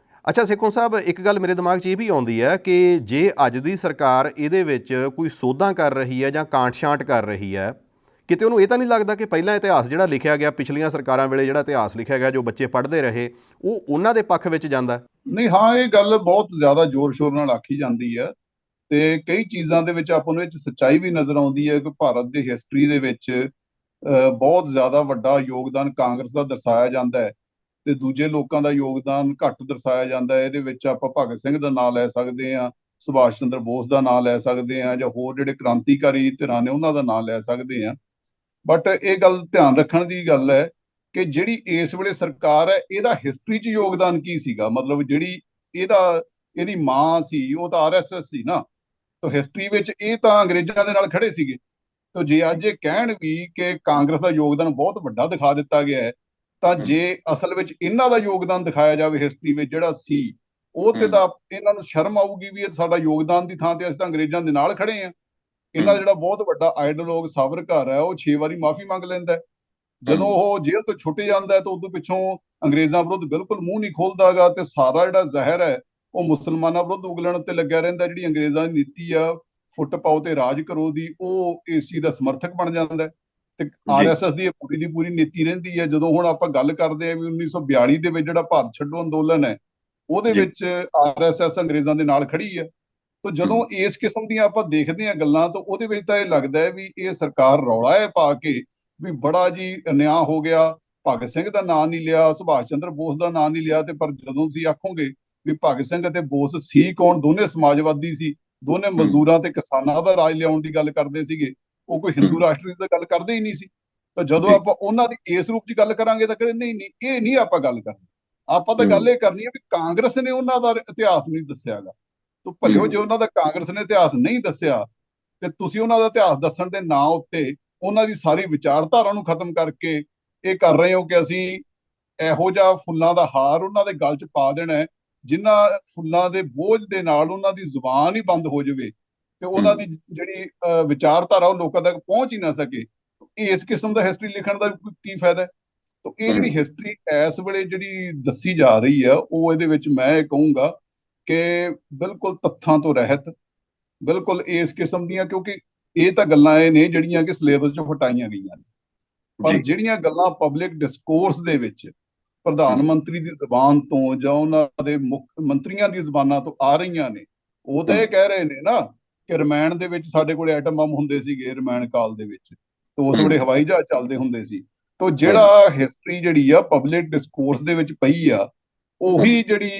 ਅੱਛਾ ਸੇਖੋਂ ਸਾਹਿਬ, ਇੱਕ ਗੱਲ ਮੇਰੇ ਦਿਮਾਗ 'ਚ ਇਹ ਵੀ ਆਉਂਦੀ ਹੈ ਕਿ ਜੇ ਅੱਜ ਦੀ ਸਰਕਾਰ ਇਹਦੇ ਵਿੱਚ ਕੋਈ ਸੋਧਾਂ ਕਰ ਰਹੀ ਹੈ ਜਾਂ ਕਾਂਟ-ਛਾਂਟ ਕਰ ਰਹੀ ਹੈ, ਕਿਤੇ ਉਹਨੂੰ ਇਹ ਤਾਂ ਨਹੀਂ ਲੱਗਦਾ ਕਿ ਪਹਿਲਾਂ ਇਤਿਹਾਸ ਜਿਹੜਾ ਲਿਖਿਆ ਗਿਆ, ਪਿਛਲੀਆਂ ਸਰਕਾਰਾਂ ਵੇਲੇ ਜਿਹੜਾ ਇਤਿਹਾਸ ਲਿਖਿਆ ਗਿਆ, ਜੋ ਬੱਚੇ ਪੜ੍ਹਦੇ ਰਹੇ, ਉਹ ਉਹਨਾਂ ਦੇ ਪੱਖ ਵਿੱਚ ਜਾਂਦਾ? ਨਹੀਂ, ਹਾਂ, ਇਹ ਗੱਲ ਬਹੁਤ ਜ਼ਿਆਦਾ ਜ਼ੋਰ ਸ਼ੋਰ ਨਾਲ ਆਖੀ ਜਾਂਦੀ ਹੈ ਤੇ ਕਈ ਚੀਜ਼ਾਂ ਦੇ ਵਿੱਚ ਆਪਾਂ ਨੂੰ ਇਹ 'ਚ ਸੱਚਾਈ ਵੀ ਨਜ਼ਰ ਆਉਂਦੀ ਹੈ ਕਿ ਭਾਰਤ ਦੀ ਹਿਸਟਰੀ ਦੇ ਵਿੱਚ ਬਹੁਤ ਜ਼ਿਆਦਾ ਵੱਡਾ ਯੋਗਦਾਨ ਕਾਂਗਰਸ ਦਾ ਦਰਸਾਇਆ ਜਾਂਦਾ ਹੈ ਤੇ ਦੂਜੇ ਲੋਕਾਂ ਦਾ ਯੋਗਦਾਨ ਘੱਟ ਦਰਸਾਇਆ ਜਾਂਦਾ ਹੈ। ਇਹਦੇ ਵਿੱਚ ਆਪਾਂ ਭਗਤ ਸਿੰਘ ਦਾ ਨਾਮ ਲੈ ਸਕਦੇ ਹਾਂ, ਸੁਭਾਸ਼ ਚੰਦਰ ਬੋਸ ਦਾ ਨਾਮ ਲੈ ਸਕਦੇ ਹਾਂ, ਜਾਂ ਹੋਰ ਜਿਹੜੇ ਕ੍ਰਾਂਤੀਕਾਰੀ ਧਿਰਾਂ ਨੇ ਉਹਨਾਂ ਦਾ ਨਾਮ ਲੈ ਸਕਦੇ ਹਾਂ। ਬਟ ਇਹ ਗੱਲ ਧਿਆਨ ਰੱਖਣ ਦੀ ਗੱਲ ਹੈ ਕਿ ਜਿਹੜੀ ਇਸ ਵੇਲੇ ਸਰਕਾਰ ਹੈ, ਇਹਦਾ ਹਿਸਟਰੀ 'ਚ ਯੋਗਦਾਨ ਕੀ ਸੀਗਾ। ਮਤਲਬ ਜਿਹੜੀ ਇਹਦੀ ਮਾਂ ਸੀ, ਉਹ ਤਾਂ ਆਰਐਸਐਸ ਸੀ ਨਾ, ਤਾਂ ਹਿਸਟਰੀ ਵਿੱਚ ਇਹ ਤਾਂ ਅੰਗਰੇਜ਼ਾਂ ਦੇ ਨਾਲ ਖੜੇ ਸੀਗੇ। ਤਾਂ ਜੇ ਅੱਜ ਇਹ ਕਹਿਣ ਵੀ ਕਿ ਕਾਂਗਰਸ ਦਾ ਯੋਗਦਾਨ ਬਹੁਤ ਵੱਡਾ ਦਿਖਾ ਦਿੱਤਾ ਗਿਆ ਹੈ, ਤਾਂ ਜੇ ਅਸਲ ਵਿੱਚ ਇਹਨਾਂ ਦਾ ਯੋਗਦਾਨ ਦਿਖਾਇਆ ਜਾਵੇ ਹਿਸਟਰੀ ਵਿੱਚ ਜਿਹੜਾ ਸੀ, ਉਹ ਤੇ ਤਾਂ ਇਹਨਾਂ ਨੂੰ ਸ਼ਰਮ ਆਊਗੀ ਵੀ ਇਹ ਸਾਡਾ ਯੋਗਦਾਨ ਦੀ ਥਾਂ ਤੇ ਅਸੀਂ ਤਾਂ ਅੰਗਰੇਜ਼ਾਂ ਦੇ ਨਾਲ ਖੜੇ ਹਾਂ। ਇਹਨਾਂ ਦਾ ਜਿਹੜਾ ਬਹੁਤ ਵੱਡਾ ਆਈਡੀਓਲੋਗ ਸਾਵਰਕਰ ਹੈ, ਉਹ 6 ਵਾਰੀ ਮਾਫੀ ਮੰਗ ਲੈਂਦਾ। ਜਦੋਂ ਉਹ ਜੇਲ੍ਹ ਤੋਂ ਛੁੱਟ ਜਾਂਦਾ ਤਾਂ ਉਦੋਂ ਪਿੱਛੋਂ ਅੰਗਰੇਜ਼ਾਂ ਵਿਰੁੱਧ ਬਿਲਕੁਲ ਮੂੰਹ ਨਹੀਂ ਖੋਲਦਾਗਾ ਤੇ ਸਾਰਾ ਜਿਹੜਾ ਜ਼ਹਿਰ ਹੈ ਉਹ ਮੁਸਲਮਾਨਾਂ ਵਿਰੁੱਧ ਉਗਲਣ ਤੇ ਲੱਗਿਆ ਰਹਿੰਦਾ। ਜਿਹੜੀ ਅੰਗਰੇਜ਼ਾਂ ਦੀ ਨੀਤੀ ਆ ਫੁੱਟ ਪਾਓ ਤੇ ਰਾਜ ਕਰੋ ਦੀ, ਉਹ ਇਸ ਚੀਜ਼ ਦਾ ਸਮਰਥਕ ਬਣ ਜਾਂਦਾ ਤੇ ਆਰਐਸਐਸ ਦੀ ਪੂਰੀ ਦੀ ਪੂਰੀ ਨੀਤੀ ਰਹਿੰਦੀ ਹੈ। ਜਦੋਂ ਹੁਣ ਆਪਾਂ ਗੱਲ ਕਰਦੇ ਆ ਵੀ 1942 ਦੇ ਵਿੱਚ ਜਿਹੜਾ ਭਾਰਤ ਛੱਡੋ ਅੰਦੋਲਨ ਹੈ, ਉਹਦੇ ਵਿੱਚ ਆਰਐਸਐਸ ਅੰਗਰੇਜ਼ਾਂ ਦੇ ਨਾਲ ਖੜੀ ਹੈ। ਤਾਂ ਜਦੋਂ ਇਸ ਕਿਸਮ ਦੀਆਂ ਆਪਾਂ ਦੇਖਦੇ ਹਾਂ ਗੱਲਾਂ, ਤਾਂ ਉਹਦੇ ਵਿੱਚ ਤਾਂ ਇਹ ਲੱਗਦਾ ਹੈ ਵੀ ਇਹ ਸਰਕਾਰ ਰੌਲਾ ਹੈ ਪਾ ਕੇ ਵੀ ਬੜਾ ਜੀ ਅਨਿਆਂ ਹੋ ਗਿਆ, ਭਗਤ ਸਿੰਘ ਦਾ ਨਾਂ ਨਹੀਂ ਲਿਆ, ਸੁਭਾਸ਼ ਚੰਦਰ ਬੋਸ ਦਾ ਨਾਂ ਨਹੀਂ ਲਿਆ। ਤੇ ਪਰ ਜਦੋਂ ਤੁਸੀਂ ਆਖੋਗੇ ਵੀ ਭਗਤ ਸਿੰਘ ਅਤੇ ਬੋਸ ਸੀ ਕੌਣ, ਦੋਨੇ ਸਮਾਜਵਾਦੀ ਸੀ, ਦੋਨੇ ਮਜ਼ਦੂਰਾਂ ਤੇ ਕਿਸਾਨਾਂ ਦਾ ਰਾਜ ਲਿਆਉਣ ਦੀ ਗੱਲ ਕਰਦੇ ਸੀਗੇ, ਉਹ ਕੋਈ ਹਿੰਦੂ ਰਾਸ਼ਟਰ ਦੀ ਤਾਂ ਗੱਲ ਕਰਦੇ ਹੀ ਨਹੀਂ ਸੀ। ਤਾਂ ਜਦੋਂ ਆਪਾਂ ਉਹਨਾਂ ਦੀ ਇਸ ਰੂਪ 'ਚ ਗੱਲ ਕਰਾਂਗੇ ਤਾਂ ਕਹਿੰਦੇ ਨਹੀਂ ਨਹੀਂ, ਇਹ ਨਹੀਂ ਆਪਾਂ ਗੱਲ ਕਰਨੀ। ਆਪਾਂ ਤਾਂ ਗੱਲ ਇਹ ਕਰਨੀ ਹੈ ਵੀ ਕਾਂਗਰਸ ਨੇ ਉਹਨਾਂ ਦਾ ਇਤਿਹਾਸ ਨਹੀਂ ਦੱਸਿਆਗਾ। ਤੋ ਭਲਿਓ ਜੇ ਉਹਨਾਂ ਦਾ ਕਾਂਗਰਸ ਨੇ ਇਤਿਹਾਸ ਨਹੀਂ ਦੱਸਿਆ ਤੇ ਤੁਸੀਂ ਉਹਨਾਂ ਦਾ ਇਤਿਹਾਸ ਦੱਸਣ ਦੇ ਨਾਂ ਉੱਤੇ ਉਹਨਾਂ ਦੀ ਸਾਰੀ ਵਿਚਾਰਧਾਰਾ ਨੂੰ ਖਤਮ ਕਰਕੇ ਇਹ ਕਰ ਰਹੇ ਹੋ ਕਿ ਅਸੀਂ ਇਹੋ ਜਿਹਾ ਫੁੱਲਾਂ ਦਾ ਹਾਰ ਉਹਨਾਂ ਦੇ ਗਲ 'ਚ ਪਾ ਦੇਣਾ ਹੈ, ਜਿਨ੍ਹਾਂ ਫੁੱਲਾਂ ਦੇ ਬੋਝ ਦੇ ਨਾਲ ਉਹਨਾਂ ਦੀ ਜ਼ੁਬਾਨ ਹੀ ਬੰਦ ਹੋ ਜਾਵੇ ਤੇ ਉਹਨਾਂ ਦੀ ਜਿਹੜੀ ਵਿਚਾਰਧਾਰਾ ਉਹ ਲੋਕਾਂ ਤੱਕ ਪਹੁੰਚ ਹੀ ਨਾ ਸਕੇ। ਇਸ ਕਿਸਮ ਦਾ ਹਿਸਟਰੀ ਲਿਖਣ ਦਾ ਕੀ ਫਾਇਦਾ ਹੈ। ਤਾਂ ਇਹ ਜਿਹੜੀ ਹਿਸਟਰੀ ਇਸ ਵੇਲੇ ਜਿਹੜੀ ਦੱਸੀ ਜਾ ਰਹੀ ਹੈ, ਉਹ ਇਹਦੇ ਵਿੱਚ ਮੈਂ ਇਹ ਕਹੂੰਗਾ ਕਿ ਬਿਲਕੁਲ ਤੱਥਾਂ ਤੋਂ ਰਹਿਤ, ਬਿਲਕੁਲ ਇਸ ਕਿਸਮ ਦੀਆਂ, ਕਿਉਂਕਿ ਇਹ ਤਾਂ ਗੱਲਾਂ ਇਹ ਨੇ ਜਿਹੜੀਆਂ ਕਿ ਸਿਲੇਬਸ 'ਚੋਂ ਹਟਾਈਆਂ ਗਈਆਂ ਨੇ। ਪਰ ਜਿਹੜੀਆਂ ਗੱਲਾਂ ਪਬਲਿਕ ਡਿਸਕੋਰਸ ਦੇ ਵਿੱਚ ਪ੍ਰਧਾਨ ਮੰਤਰੀ ਦੀ ਜ਼ੁਬਾਨ ਤੋਂ ਜਾਂ ਉਹਨਾਂ ਦੇ ਮੁੱਖ ਮੰਤਰੀਆਂ ਦੀ ਜ਼ੁਬਾਨਾਂ ਤੋਂ ਆ ਰਹੀਆਂ ਨੇ, ਉਹ ਤਾਂ ਇਹ ਕਹਿ ਰਹੇ ਨੇ ਨਾ ਕਿ ਰਮਾਇਣ ਦੇ ਵਿੱਚ ਸਾਡੇ ਕੋਲ ਐਟਮ ਬੰਬ ਹੁੰਦੇ ਸੀਗੇ, ਰਮਾਇਣ ਕਾਲ ਦੇ ਵਿੱਚ, ਤੇ ਉਸ ਵੇਲੇ ਹਵਾਈ ਜਹਾਜ਼ ਚੱਲਦੇ ਹੁੰਦੇ ਸੀ। ਤਾਂ ਜਿਹੜਾ ਹਿਸਟਰੀ ਜਿਹੜੀ ਆ ਪਬਲਿਕ ਡਿਸਕੋਰਸ ਦੇ ਵਿੱਚ ਪਈ ਆ, ਉਹੀ ਜਿਹੜੀ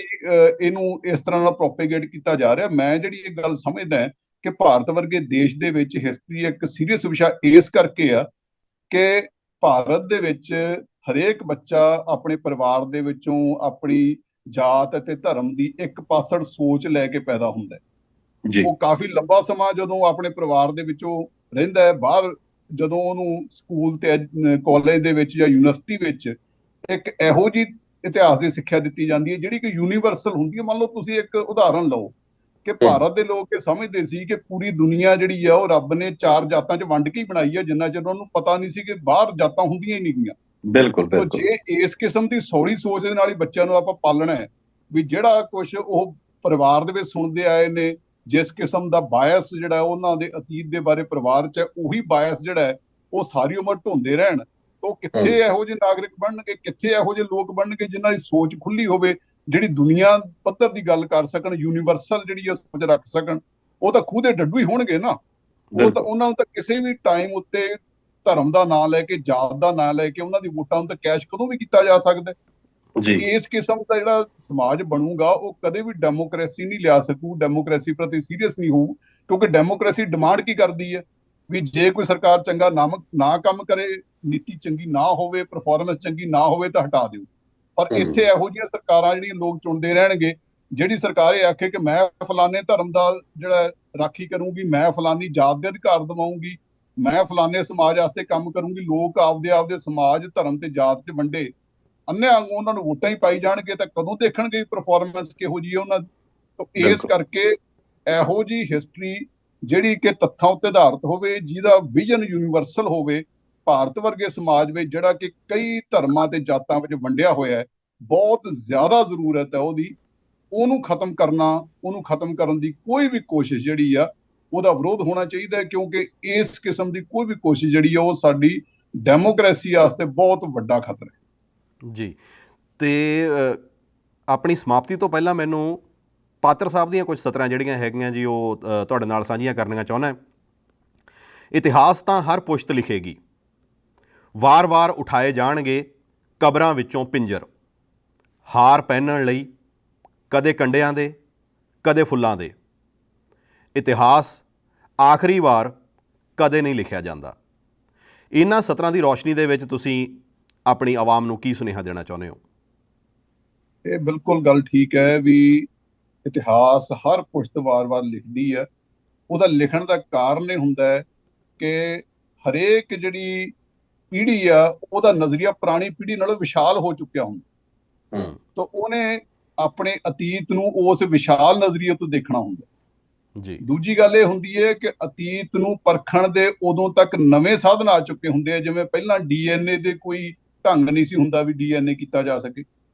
ਇਹਨੂੰ ਇਸ ਤਰ੍ਹਾਂ ਨਾਲ ਪ੍ਰੋਪੇਗੇਟ ਕੀਤਾ ਜਾ ਰਿਹਾ। ਮੈਂ ਜਿਹੜੀ ਇਹ ਗੱਲ ਸਮਝਦਾ ਕਿ ਭਾਰਤ ਵਰਗੇ ਦੇਸ਼ ਦੇ ਵਿੱਚ ਹਿਸਟਰੀ ਇੱਕ ਸੀਰੀਅਸ ਵਿਸ਼ਾ ਇਸ ਕਰਕੇ ਆ ਕਿ ਭਾਰਤ ਦੇ ਵਿੱਚ ਹਰੇਕ ਬੱਚਾ ਆਪਣੇ ਪਰਿਵਾਰ ਦੇ ਵਿੱਚੋਂ ਆਪਣੀ ਜਾਤ ਅਤੇ ਧਰਮ ਦੀ ਇੱਕ ਪਾਸੜ ਸੋਚ ਲੈ ਕੇ ਪੈਦਾ ਹੁੰਦਾ ਹੈ। ਉਹ ਕਾਫੀ ਲੰਬਾ ਸਮਾਂ ਜਦੋਂ ਆਪਣੇ ਪਰਿਵਾਰ ਦੇ ਵਿੱਚੋਂ ਰਹਿੰਦਾ ਹੈ, ਬਾਹਰ ਜਦੋਂ ਉਹਨੂੰ ਸਕੂਲ ਤੇ ਕਾਲਜ ਦੇ ਵਿੱਚ ਜਾਂ ਯੂਨੀਵਰਸਿਟੀ ਵਿੱਚ ਇੱਕ ਇਹੋ ਜਿਹੀ ਇਤਿਹਾਸ ਦੀ ਸਿੱਖਿਆ ਦਿੱਤੀ ਜਾਂਦੀ ਹੈ ਜਿਹੜੀ ਕਿ ਯੂਨੀਵਰਸਲ ਹੁੰਦੀ ਹੈ। ਮੰਨ ਲਓ ਤੁਸੀਂ ਇੱਕ ਉਦਾਹਰਨ ਲਓ ਕਿ ਭਾਰਤ ਦੇ ਲੋਕ ਇਹ ਸਮਝਦੇ ਸੀ ਕਿ ਪੂਰੀ ਦੁਨੀਆ ਜਿਹੜੀ ਆ ਉਹ ਰੱਬ ਨੇ 4 ਜਾਤਾਂ 'ਚ ਵੰਡ ਕੇ ਹੀ ਬਣਾਈ ਹੈ, ਜਿੰਨਾ ਚਿਰ ਉਹਨਾਂ ਨੂੰ ਪਤਾ ਨਹੀਂ ਸੀ ਕਿ ਬਾਹਰ ਜਾਤਾਂ ਹੁੰਦੀਆਂ ਹੀ ਨਹੀਂ ਗੀਆਂ। ਬਿਲਕੁਲ ਬਿਲਕੁਲ। ਜੇ ਇਸ ਕਿਸਮ ਦੀ ਸੌੜੀ ਸੋਚ ਦੇ ਨਾਲ ਹੀ ਬੱਚਿਆਂ ਨੂੰ ਆਪਾਂ ਪਾਲਣਾ ਹੈ ਵੀ ਜਿਹੜਾ ਕੁਝ ਉਹ ਪਰਿਵਾਰ ਦੇ ਵਿੱਚ ਸੁਣਦੇ ਆਏ ਨੇ, ਜਿਸ ਕਿਸਮ ਦਾ ਬਾਇਸ ਜਿਹੜਾ ਉਹਨਾਂ ਦੇ ਅਤੀਤ ਦੇ ਬਾਰੇ ਪਰਿਵਾਰ 'ਚ ਹੈ, ਉਹੀ ਬਾਇਸ ਜਿਹੜਾ ਹੈ ਉਹ ਸਾਰੀ ਉਮਰ ਢੋਂਦੇ ਰਹਿਣ, ਤਾਂ ਕਿੱਥੇ ਇਹੋ ਜਿਹੇ ਨਾਗਰਿਕ ਬਣਨਗੇ, ਕਿੱਥੇ ਇਹੋ ਜਿਹੇ ਲੋਕ ਬਣਨਗੇ ਜਿਨ੍ਹਾਂ ਦੀ ਸੋਚ ਖੁੱਲੀ ਹੋਵੇ, ਜਿਹੜੀ ਦੁਨੀਆ ਪੱਧਰ ਦੀ ਗੱਲ ਕਰ ਸਕਣ, ਯੂਨੀਵਰਸਲ ਜਿਹੜੀ ਆ ਸੋਚ ਰੱਖ ਸਕਣ। ਉਹ ਤਾਂ ਖੂਹ ਦੇ ਡੱਡੂ ਹੀ ਹੋਣਗੇ ਨਾ। ਉਹ ਤਾਂ ਉਹਨਾਂ ਨੂੰ ਤਾਂ ਕਿਸੇ ਵੀ ਟਾਈਮ ਉੱਤੇ ਧਰਮ ਦਾ ਨਾਂ ਲੈ ਕੇ, ਜਾਤ ਦਾ ਨਾਂ ਲੈ ਕੇ ਉਹਨਾਂ ਦੀ ਵੋਟਾਂ ਨੂੰ ਤਾਂ ਕੈਸ਼ ਕਦੋਂ ਵੀ ਕੀਤਾ ਜਾ ਸਕਦਾ। ਇਸ ਕਿਸਮ ਦਾ ਜਿਹੜਾ ਸਮਾਜ ਬਣੂਗਾ ਉਹ ਕਦੇ ਵੀ ਡੈਮੋਕ੍ਰੇਸੀ ਨਹੀਂ ਲਿਆ ਸਕੂ, ਡੈਮੋਕ੍ਰੇਸੀ ਪ੍ਰਤੀ ਸੀਰੀਅਸ ਨਹੀਂ ਹੋਊ। ਕਿਉਂਕਿ ਡੈਮੋਕ੍ਰੇਸੀ ਡਿਮਾਂਡ ਕੀ ਕਰਦੀ ਹੈ ਵੀ ਜੇ ਕੋਈ ਸਰਕਾਰ ਚੰਗਾ ਨਾ ਕੰਮ ਕਰੇ, ਨੀਤੀ ਚੰਗੀ ਨਾ ਹੋਵੇ, ਪਰਫਾਰਮੈਂਸ ਚੰਗੀ ਨਾ ਹੋਵੇ ਤਾਂ ਹਟਾ ਦਿਓ। ਪਰ ਇੱਥੇ ਇਹੋ ਜਿਹੀਆਂ ਸਰਕਾਰਾਂ ਜਿਹੜੀਆਂ ਲੋਕ ਚੁਣਦੇ ਰਹਿਣਗੇ, ਜਿਹੜੀ ਸਰਕਾਰ ਇਹ ਆਖੇ ਕਿ ਮੈਂ ਫਲਾਣੇ ਧਰਮ ਦਾ ਜਿਹੜਾ ਰਾਖੀ ਕਰੂੰਗੀ, ਮੈਂ ਫਲਾਨੀ ਜਾਤ ਦੇ ਅਧਿਕਾਰ ਦਿਵਾਉਂਗੀ, ਮੈਂ ਫਲਾਣੇ ਸਮਾਜ ਵਾਸਤੇ ਕੰਮ ਕਰੂੰਗੀ, ਲੋਕ ਆਪਦੇ ਸਮਾਜ, ਧਰਮ ਤੇ ਜਾਤ 'ਚ ਵੰਡੇ ਅੰਨ੍ਹਿਆਂ ਵਾਂਗੂ ਉਹਨਾਂ ਨੂੰ ਵੋਟਾਂ ਹੀ ਪਾਈ ਜਾਣਗੇ, ਤਾਂ ਕਦੋਂ ਦੇਖਣਗੇ ਪਰਫਾਰਮੈਂਸ ਕਿਹੋ ਜਿਹੀ ਹੈ ਉਹਨਾਂ ਦੀ। ਇਸ ਕਰਕੇ ਇਹੋ ਜਿਹੀ ਹਿਸਟਰੀ ਜਿਹੜੀ ਕਿ ਤੱਥਾਂ ਉੱਤੇ ਆਧਾਰਿਤ ਹੋਵੇ, ਜਿਹਦਾ ਵਿਜ਼ਨ ਯੂਨੀਵਰਸਲ ਹੋਵੇ, ਭਾਰਤ ਵਰਗੇ ਸਮਾਜ ਵਿੱਚ ਜਿਹੜਾ ਕਿ ਕਈ ਧਰਮਾਂ ਤੇ ਜਾਤਾਂ ਵਿੱਚ ਵੰਡਿਆ ਹੋਇਆ ਹੈ, ਬਹੁਤ ਜ਼ਿਆਦਾ ਜ਼ਰੂਰਤ ਹੈ ਉਹਦੀ। ਉਹਨੂੰ ਖਤਮ ਕਰਨ ਦੀ ਕੋਈ ਵੀ ਕੋਸ਼ਿਸ਼ ਜਿਹੜੀ ਆ ਉਹਦਾ ਵਿਰੋਧ ਹੋਣਾ ਚਾਹੀਦਾ ਹੈ, ਕਿਉਂਕਿ ਇਸ ਕਿਸਮ ਦੀ ਕੋਈ ਵੀ ਕੋਸ਼ਿਸ਼ ਜਿਹੜੀ ਆ ਉਹ ਸਾਡੀ ਡੈਮੋਕ੍ਰੇਸੀ ਵਾਸਤੇ ਬਹੁਤ ਵੱਡਾ ਖਤਰਾ ਹੈ। ਜੀ, ਤੇ ਆਪਣੀ ਸਮਾਪਤੀ ਤੋਂ ਪਹਿਲਾਂ ਮੈਨੂੰ ਪਾਤਰ ਸਾਹਿਬ ਦੀਆਂ ਕੁਝ ਸਤਰਾਂ ਜਿਹੜੀਆਂ ਹੈਗੀਆਂ ਜੀ ਉਹ ਤੁਹਾਡੇ ਨਾਲ ਸਾਂਝੀਆਂ ਕਰਨੀਆਂ ਚਾਹੁੰਦਾ। ਇਤਿਹਾਸ ਤਾਂ ਹਰ ਪੁਸ਼ਤ ਲਿਖੇਗੀ, ਵਾਰ-ਵਾਰ ਉਠਾਏ ਜਾਣਗੇ ਕਬਰਾਂ ਵਿੱਚੋਂ ਪਿੰਜਰ, ਹਾਰ ਪਹਿਨਣ ਲਈ ਕਦੇ ਕੰਡਿਆਂ ਦੇ ਕਦੇ ਫੁੱਲਾਂ ਦੇ। ਇਤਿਹਾਸ ਆਖਰੀ ਵਾਰ ਕਦੇ ਨਹੀਂ ਲਿਖਿਆ ਜਾਂਦਾ। ਇਹਨਾਂ ਸਤਰਾਂ ਦੀ ਰੌਸ਼ਨੀ ਦੇ ਵਿੱਚ ਤੁਸੀਂ ਆਪਣੀ ਆਵਾਮ ਨੂੰ ਕੀ ਸੁਨੇਹਾ ਦੇਣਾ ਚਾਹੁੰਦੇ ਹੋ? ਇਹ ਬਿਲਕੁਲ ਗੱਲ ਠੀਕ ਹੈ ਵੀ ਇਤਿਹਾਸ ਹਰ ਪੁਸ਼ਤ ਵਾਰ-ਵਾਰ ਲਿਖਦੀ ਹੈ। ਉਹਦਾ ਲਿਖਣ ਦਾ ਕਾਰਨ ਇਹ ਹੁੰਦਾ ਹੈ ਕਿ ਹਰੇਕ ਜਿਹੜੀ ਪੀੜ੍ਹੀ ਆ ਉਹਦਾ ਨਜ਼ਰੀਆ ਪੁਰਾਣੀ ਪੀੜ੍ਹੀ ਨਾਲੋਂ ਵਿਸ਼ਾਲ ਹੋ ਚੁੱਕਿਆ ਹੁੰਦਾ, ਤਾਂ ਉਹਨੇ ਆਪਣੇ ਅਤੀਤ ਨੂੰ ਉਸ ਵਿਸ਼ਾਲ ਨਜ਼ਰੀਏ ਤੋਂ ਦੇਖਣਾ ਹੁੰਦਾ ਜੀ। ਦੂਜੀ ਗੱਲ ਇਹ ਹੁੰਦੀ ਹੈ ਕਿ ਅਤੀਤ ਨੂੰ ਪਰਖਣ ਦੇ ਉਦੋਂ ਤੱਕ ਨਵੇਂ ਸਾਧਨ ਆ ਚੁੱਕੇ ਹੁੰਦੇ ਆ, ਜਿਵੇਂ ਪਹਿਲਾਂ DNA ਦੇ ਕੋਈ ਢੰਗ ਨਹੀਂ ਸੀ ਹੁੰਦਾ ਵੀ DNA ਕੀਤਾ ਜਾ ਸਕੇ।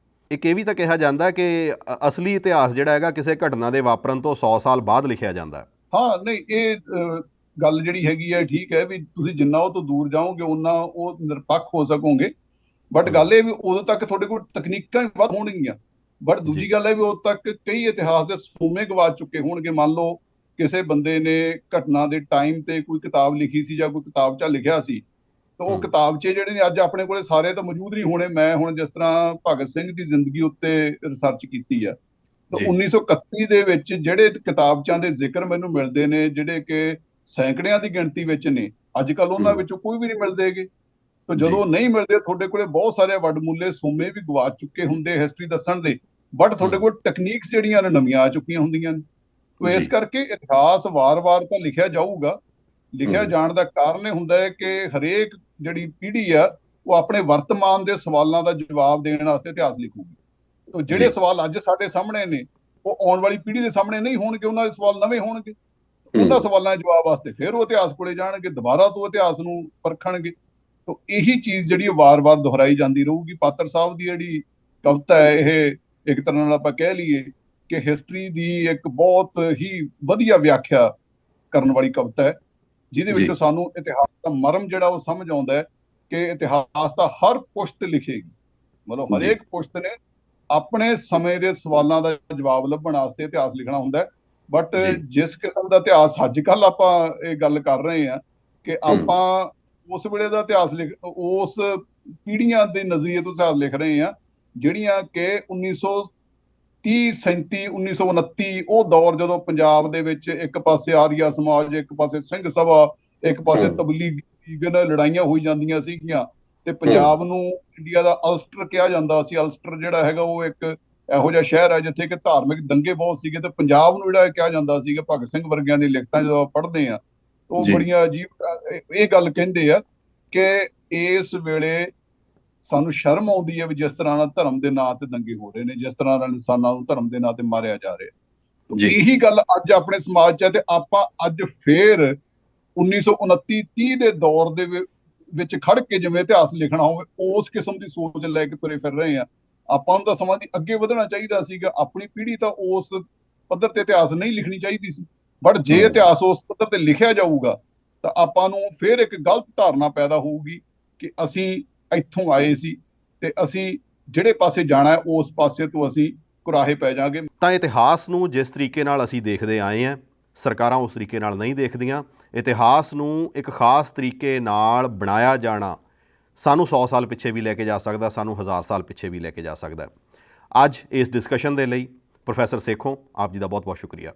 ਇੱਕ ਇਹ ਵੀ ਤਾਂ ਕਿਹਾ ਜਾਂਦਾ ਕਿ ਅਸਲੀ ਇਤਿਹਾਸ ਜਿਹੜਾ ਹੈਗਾ ਕਿਸੇ ਘਟਨਾ ਦੇ ਵਾਪਰਨ ਤੋਂ 100 ਸਾਲ ਬਾਅਦ ਲਿਖਿਆ ਜਾਂਦਾ। ਹਾਂ, ਨਹੀਂ, ਇਹ ਗੱਲ ਜਿਹੜੀ ਹੈਗੀ ਹੈ ਠੀਕ ਹੈ ਵੀ ਤੁਸੀਂ ਜਿੰਨਾ ਉਹ ਤੋਂ ਦੂਰ ਜਾਓਗੇ ਉਨਾ ਉਹ ਨਿਰਪੱਖ ਹੋ ਸਕੋਗੇ, ਬਟ ਗੱਲ ਇਹ ਵੀ ਉਦੋਂ ਤੱਕ ਤੁਹਾਡੇ ਕੋਲ ਤਕਨੀਕਾਂ ਵੀ ਵੱਧ ਹੋਣਗੀਆਂ। ਬਟ ਦੂਜੀ ਗੱਲ ਹੈ ਵੀ ਉਦੋਂ ਤੱਕ ਕਈ ਇਤਿਹਾਸ ਦੇ ਸੋਮੇ ਗਵਾ ਚੁੱਕੇ ਹੋਣਗੇ। ਮੰਨ ਲਓ ਕਿਸੇ ਬੰਦੇ ਨੇ ਘਟਨਾ ਦੇ ਟਾਈਮ ਤੇ ਕੋਈ ਕਿਤਾਬ ਲਿਖੀ ਸੀ ਜਾਂ ਕੋਈ ਕਿਤਾਬ 'ਚ ਲਿਖਿਆ ਸੀ, ਤਾਂ ਉਹ ਕਿਤਾਬ 'ਚ ਜਿਹੜੇ ਨੇ ਅੱਜ ਆਪਣੇ ਕੋਲੇ ਸਾਰੇ ਤਾਂ ਮੌਜੂਦ ਨਹੀਂ ਹੋਣੇ। ਮੈਂ ਹੁਣ ਜਿਸ ਤਰ੍ਹਾਂ ਭਗਤ ਸਿੰਘ ਦੀ ਜ਼ਿੰਦਗੀ ਉੱਤੇ ਰਿਸਰਚ ਕੀਤੀ ਆ, ਤਾਂ 1931 ਦੇ ਵਿੱਚ ਜਿਹੜੇ ਕਿਤਾਬਚਾਂ ਦੇ ਜ਼ਿਕਰ ਮੈਨੂੰ ਮਿਲਦੇ ਨੇ ਜਿਹੜੇ ਕਿ ਸੈਂਕੜਿਆਂ ਦੀ ਗਿਣਤੀ ਵਿੱਚ ਨੇ, ਅੱਜ ਕੱਲ੍ਹ ਉਹਨਾਂ ਵਿੱਚੋਂ ਕੋਈ ਵੀ ਨਹੀਂ ਮਿਲਦੇਗੇ। ਤਾਂ ਜਦੋਂ ਨਹੀਂ ਮਿਲਦੇ ਤੁਹਾਡੇ ਕੋਲੇ ਬਹੁਤ ਸਾਰੇ ਵੱਡਮੁੱਲੇ ਸੋਮੇ ਵੀ ਗਵਾ ਚੁੱਕੇ ਹੁੰਦੇ ਹਿਸਟਰੀ ਦੱਸਣ ਦੇ, ਬਟ ਤੁਹਾਡੇ ਕੋਲ ਟੈਕਨੀਕਸ ਜਿਹੜੀਆਂ ਨੇ ਨਵੀਆਂ ਆ ਚੁੱਕੀਆਂ ਹੁੰਦੀਆਂ ਨੇ। ਤਾਂ ਇਸ ਕਰਕੇ ਇਤਿਹਾਸ ਵਾਰ-ਵਾਰ ਤਾਂ ਲਿਖਿਆ ਜਾਊਗਾ। ਲਿਖਿਆ ਜਾਣ ਦਾ ਕਾਰਨ ਇਹ ਹੁੰਦਾ ਹੈ ਕਿ ਹਰੇਕ ਜਿਹੜੀ ਪੀੜ੍ਹੀ ਆ ਉਹ ਆਪਣੇ ਵਰਤਮਾਨ ਦੇ ਸਵਾਲਾਂ ਦਾ ਜਵਾਬ ਦੇਣ ਵਾਸਤੇ ਇਤਿਹਾਸ ਲਿਖੂਗੀ। ਤਾਂ ਜਿਹੜੇ ਸਵਾਲ ਅੱਜ ਸਾਡੇ ਸਾਹਮਣੇ ਨੇ ਉਹ ਆਉਣ ਵਾਲੀ ਪੀੜ੍ਹੀ ਦੇ ਸਾਹਮਣੇ ਨਹੀਂ ਹੋਣਗੇ, ਉਹਨਾਂ ਦੇ ਸਵਾਲ ਨਵੇਂ ਹੋਣਗੇ। ਉਹਨਾਂ ਸਵਾਲਾਂ ਦੇ ਜਵਾਬ ਵਾਸਤੇ ਫਿਰ ਉਹ ਇਤਿਹਾਸ ਕੋਲੇ ਜਾਣਗੇ, ਦੁਬਾਰਾ ਤੋਂ ਇਤਿਹਾਸ ਨੂੰ ਪਰਖਣਗੇ। ਤਾਂ ਇਹੀ ਚੀਜ਼ ਜਿਹੜੀ ਵਾਰ-ਵਾਰ ਦੁਹਰਾਈ ਜਾਂਦੀ ਰਹੂਗੀ। ਪਾਤਰ ਸਾਹਿਬ ਦੀ ਜਿਹੜੀ ਕਵਿਤਾ ਹੈ ਇਹ ਇੱਕ ਤਰ੍ਹਾਂ ਨਾਲ ਆਪਾਂ ਕਹਿ ਲਈਏ ਕਿ ਹਿਸਟਰੀ ਦੀ ਇੱਕ ਬਹੁਤ ਹੀ ਵਧੀਆ ਵਿਆਖਿਆ ਕਰਨ ਵਾਲੀ ਕਵਿਤਾ ਹੈ, ਜਿਹਦੇ ਵਿੱਚ ਸਾਨੂੰ ਇਤਿਹਾਸ ਦਾ ਮਰਮ ਜਿਹੜਾ ਉਹ ਸਮਝ ਆਉਂਦਾ ਹੈ ਕਿ ਇਤਿਹਾਸ ਤਾਂ ਹਰ ਪੁਸ਼ਤ ਲਿਖੇਗੀ। ਮਤਲਬ ਹਰੇਕ ਪੁਸ਼ਤ ਨੇ ਆਪਣੇ ਸਮੇਂ ਦੇ ਸਵਾਲਾਂ ਦਾ ਜਵਾਬ ਲੱਭਣ ਵਾਸਤੇ ਇਤਿਹਾਸ ਲਿਖਣਾ ਹੁੰਦਾ ਹੈ। ਬਟ ਜਿਸ ਕਿਸਮ ਦਾ ਇਤਿਹਾਸ ਅੱਜ ਕੱਲ੍ਹ ਆਪਾਂ ਇਹ ਗੱਲ ਕਰ ਰਹੇ ਹਾਂ ਕਿ ਆਪਾਂ ਉਸ ਵੇਲੇ ਦਾ ਇਤਿਹਾਸ ਉਸ ਪੀੜ੍ਹੀਆਂ ਦੇ ਨਜ਼ਰੀਏ ਤੋਂ ਇਤਿਹਾਸ ਲਿਖ ਰਹੇ ਹਾਂ ਜਿਹੜੀਆਂ ਕਿ 1930, 37, 1929 ਉਹ ਦੌਰ, ਜਦੋਂ ਪੰਜਾਬ ਦੇ ਵਿੱਚ ਇੱਕ ਪਾਸੇ ਆਰੀਆ ਸਮਾਜ, ਇੱਕ ਪਾਸੇ ਸਿੰਘ ਸਭਾ, ਇੱਕ ਪਾਸੇ ਤਬਲੀਗੀ ਲੜਾਈਆਂ ਹੋਈ ਜਾਂਦੀਆਂ ਸੀਗੀਆਂ, ਤੇ ਪੰਜਾਬ ਨੂੰ ਇੰਡੀਆ ਦਾ ਅਲਸਟਰ ਕਿਹਾ ਜਾਂਦਾ ਸੀ। ਅਲਸਟਰ ਜਿਹੜਾ ਹੈਗਾ ਉਹ ਇੱਕ ਇਹੋ ਜਿਹਾ ਸ਼ਹਿਰ ਹੈ ਜਿੱਥੇ ਕਿ ਧਾਰਮਿਕ ਦੰਗੇ ਬਹੁਤ ਸੀਗੇ, ਤੇ ਪੰਜਾਬ ਨੂੰ ਜਿਹੜਾ ਕਿਹਾ ਜਾਂਦਾ ਸੀਗਾ, ਭਗਤ ਸਿੰਘ ਵਰਗਿਆਂ ਦੀ ਲਿਖਤਾਂ ਜਦੋਂ ਪੜ੍ਹਦੇ ਆ ਉਹ ਬੜੀਆਂ ਅਜੀਬ ਇਹ ਗੱਲ ਕਹਿੰਦੇ ਆ ਕਿ ਇਸ ਵੇਲੇ ਸਾਨੂੰ ਸ਼ਰਮ ਆਉਂਦੀ ਹੈ ਵੀ ਜਿਸ ਤਰ੍ਹਾਂ ਨਾਲ ਧਰਮ ਦੇ ਨਾਂ ਤੇ ਦੰਗੇ ਹੋ ਰਹੇ ਨੇ, ਜਿਸ ਤਰ੍ਹਾਂ ਨਾਲ ਇਨਸਾਨਾਂ ਨੂੰ ਧਰਮ ਦੇ ਨਾਂ ਤੇ ਮਾਰਿਆ ਜਾ ਰਿਹਾ। ਇਹੀ ਗੱਲ ਅੱਜ ਆਪਣੇ ਸਮਾਜ 'ਚ ਹੈ, ਤੇ ਆਪਾਂ ਅੱਜ ਫੇਰ 1929-30 ਦੇ ਦੌਰ ਦੇ ਵਿੱਚ ਖੜ ਕੇ ਜਿਵੇਂ ਇਤਿਹਾਸ ਲਿਖਣਾ ਹੋਵੇ ਉਸ ਕਿਸਮ ਦੀ ਸੋਚ ਲੈ ਕੇ ਤੁਰੇ ਫਿਰ ਰਹੇ ਆ। ਆਪਾਂ ਨੂੰ ਤਾਂ ਸਮਾਂ ਦੀ ਅੱਗੇ ਵਧਣਾ ਚਾਹੀਦਾ ਸੀਗਾ। ਆਪਣੀ ਪੀੜ੍ਹੀ ਤਾਂ ਉਸ ਪੱਧਰ ਤੇ ਇਤਿਹਾਸ ਨਹੀਂ ਲਿਖਣੀ ਚਾਹੀਦੀ ਸੀ, ਬਟ ਜੇ ਇਤਿਹਾਸ ਉਸ ਪੱਧਰ ਤੇ ਲਿਖਿਆ ਜਾਊਗਾ ਤਾਂ ਆਪਾਂ ਨੂੰ ਫਿਰ ਇੱਕ ਗਲਤ ਧਾਰਨਾ ਪੈਦਾ ਹੋਊਗੀ ਕਿ ਅਸੀਂ ਇੱਥੋਂ ਆਏ ਸੀ ਤੇ ਅਸੀਂ ਜਿਹੜੇ ਪਾਸੇ ਜਾਣਾ ਹੈ ਉਸ ਪਾਸੇ ਤੋਂ ਅਸੀਂ ਕੁਰਾਹੇ ਪੈ ਜਾਾਂਗੇ। ਤਾਂ ਇਤਿਹਾਸ ਨੂੰ ਜਿਸ ਤਰੀਕੇ ਨਾਲ ਅਸੀਂ ਦੇਖਦੇ ਆਏ ਹਾਂ, ਸਰਕਾਰਾਂ ਉਸ ਤਰੀਕੇ ਨਾਲ ਨਹੀਂ ਦੇਖਦੀਆਂ। ਇਤਿਹਾਸ ਨੂੰ ਇੱਕ ਖਾਸ ਤਰੀਕੇ ਨਾਲ ਬਣਾਇਆ ਜਾਣਾ ਸਾਨੂੰ 100 ਸਾਲ ਪਿੱਛੇ ਵੀ ਲੈ ਕੇ ਜਾ ਸਕਦਾ, ਸਾਨੂੰ 1000 ਸਾਲ ਪਿੱਛੇ ਵੀ ਲੈ ਕੇ ਜਾ ਸਕਦਾ। ਅੱਜ ਇਸ ਡਿਸਕਸ਼ਨ ਦੇ ਲਈ ਪ੍ਰੋਫੈਸਰ ਸੇਖੋਂ ਆਪ ਜੀ ਦਾ ਬਹੁਤ ਬਹੁਤ ਸ਼ੁਕਰੀਆ।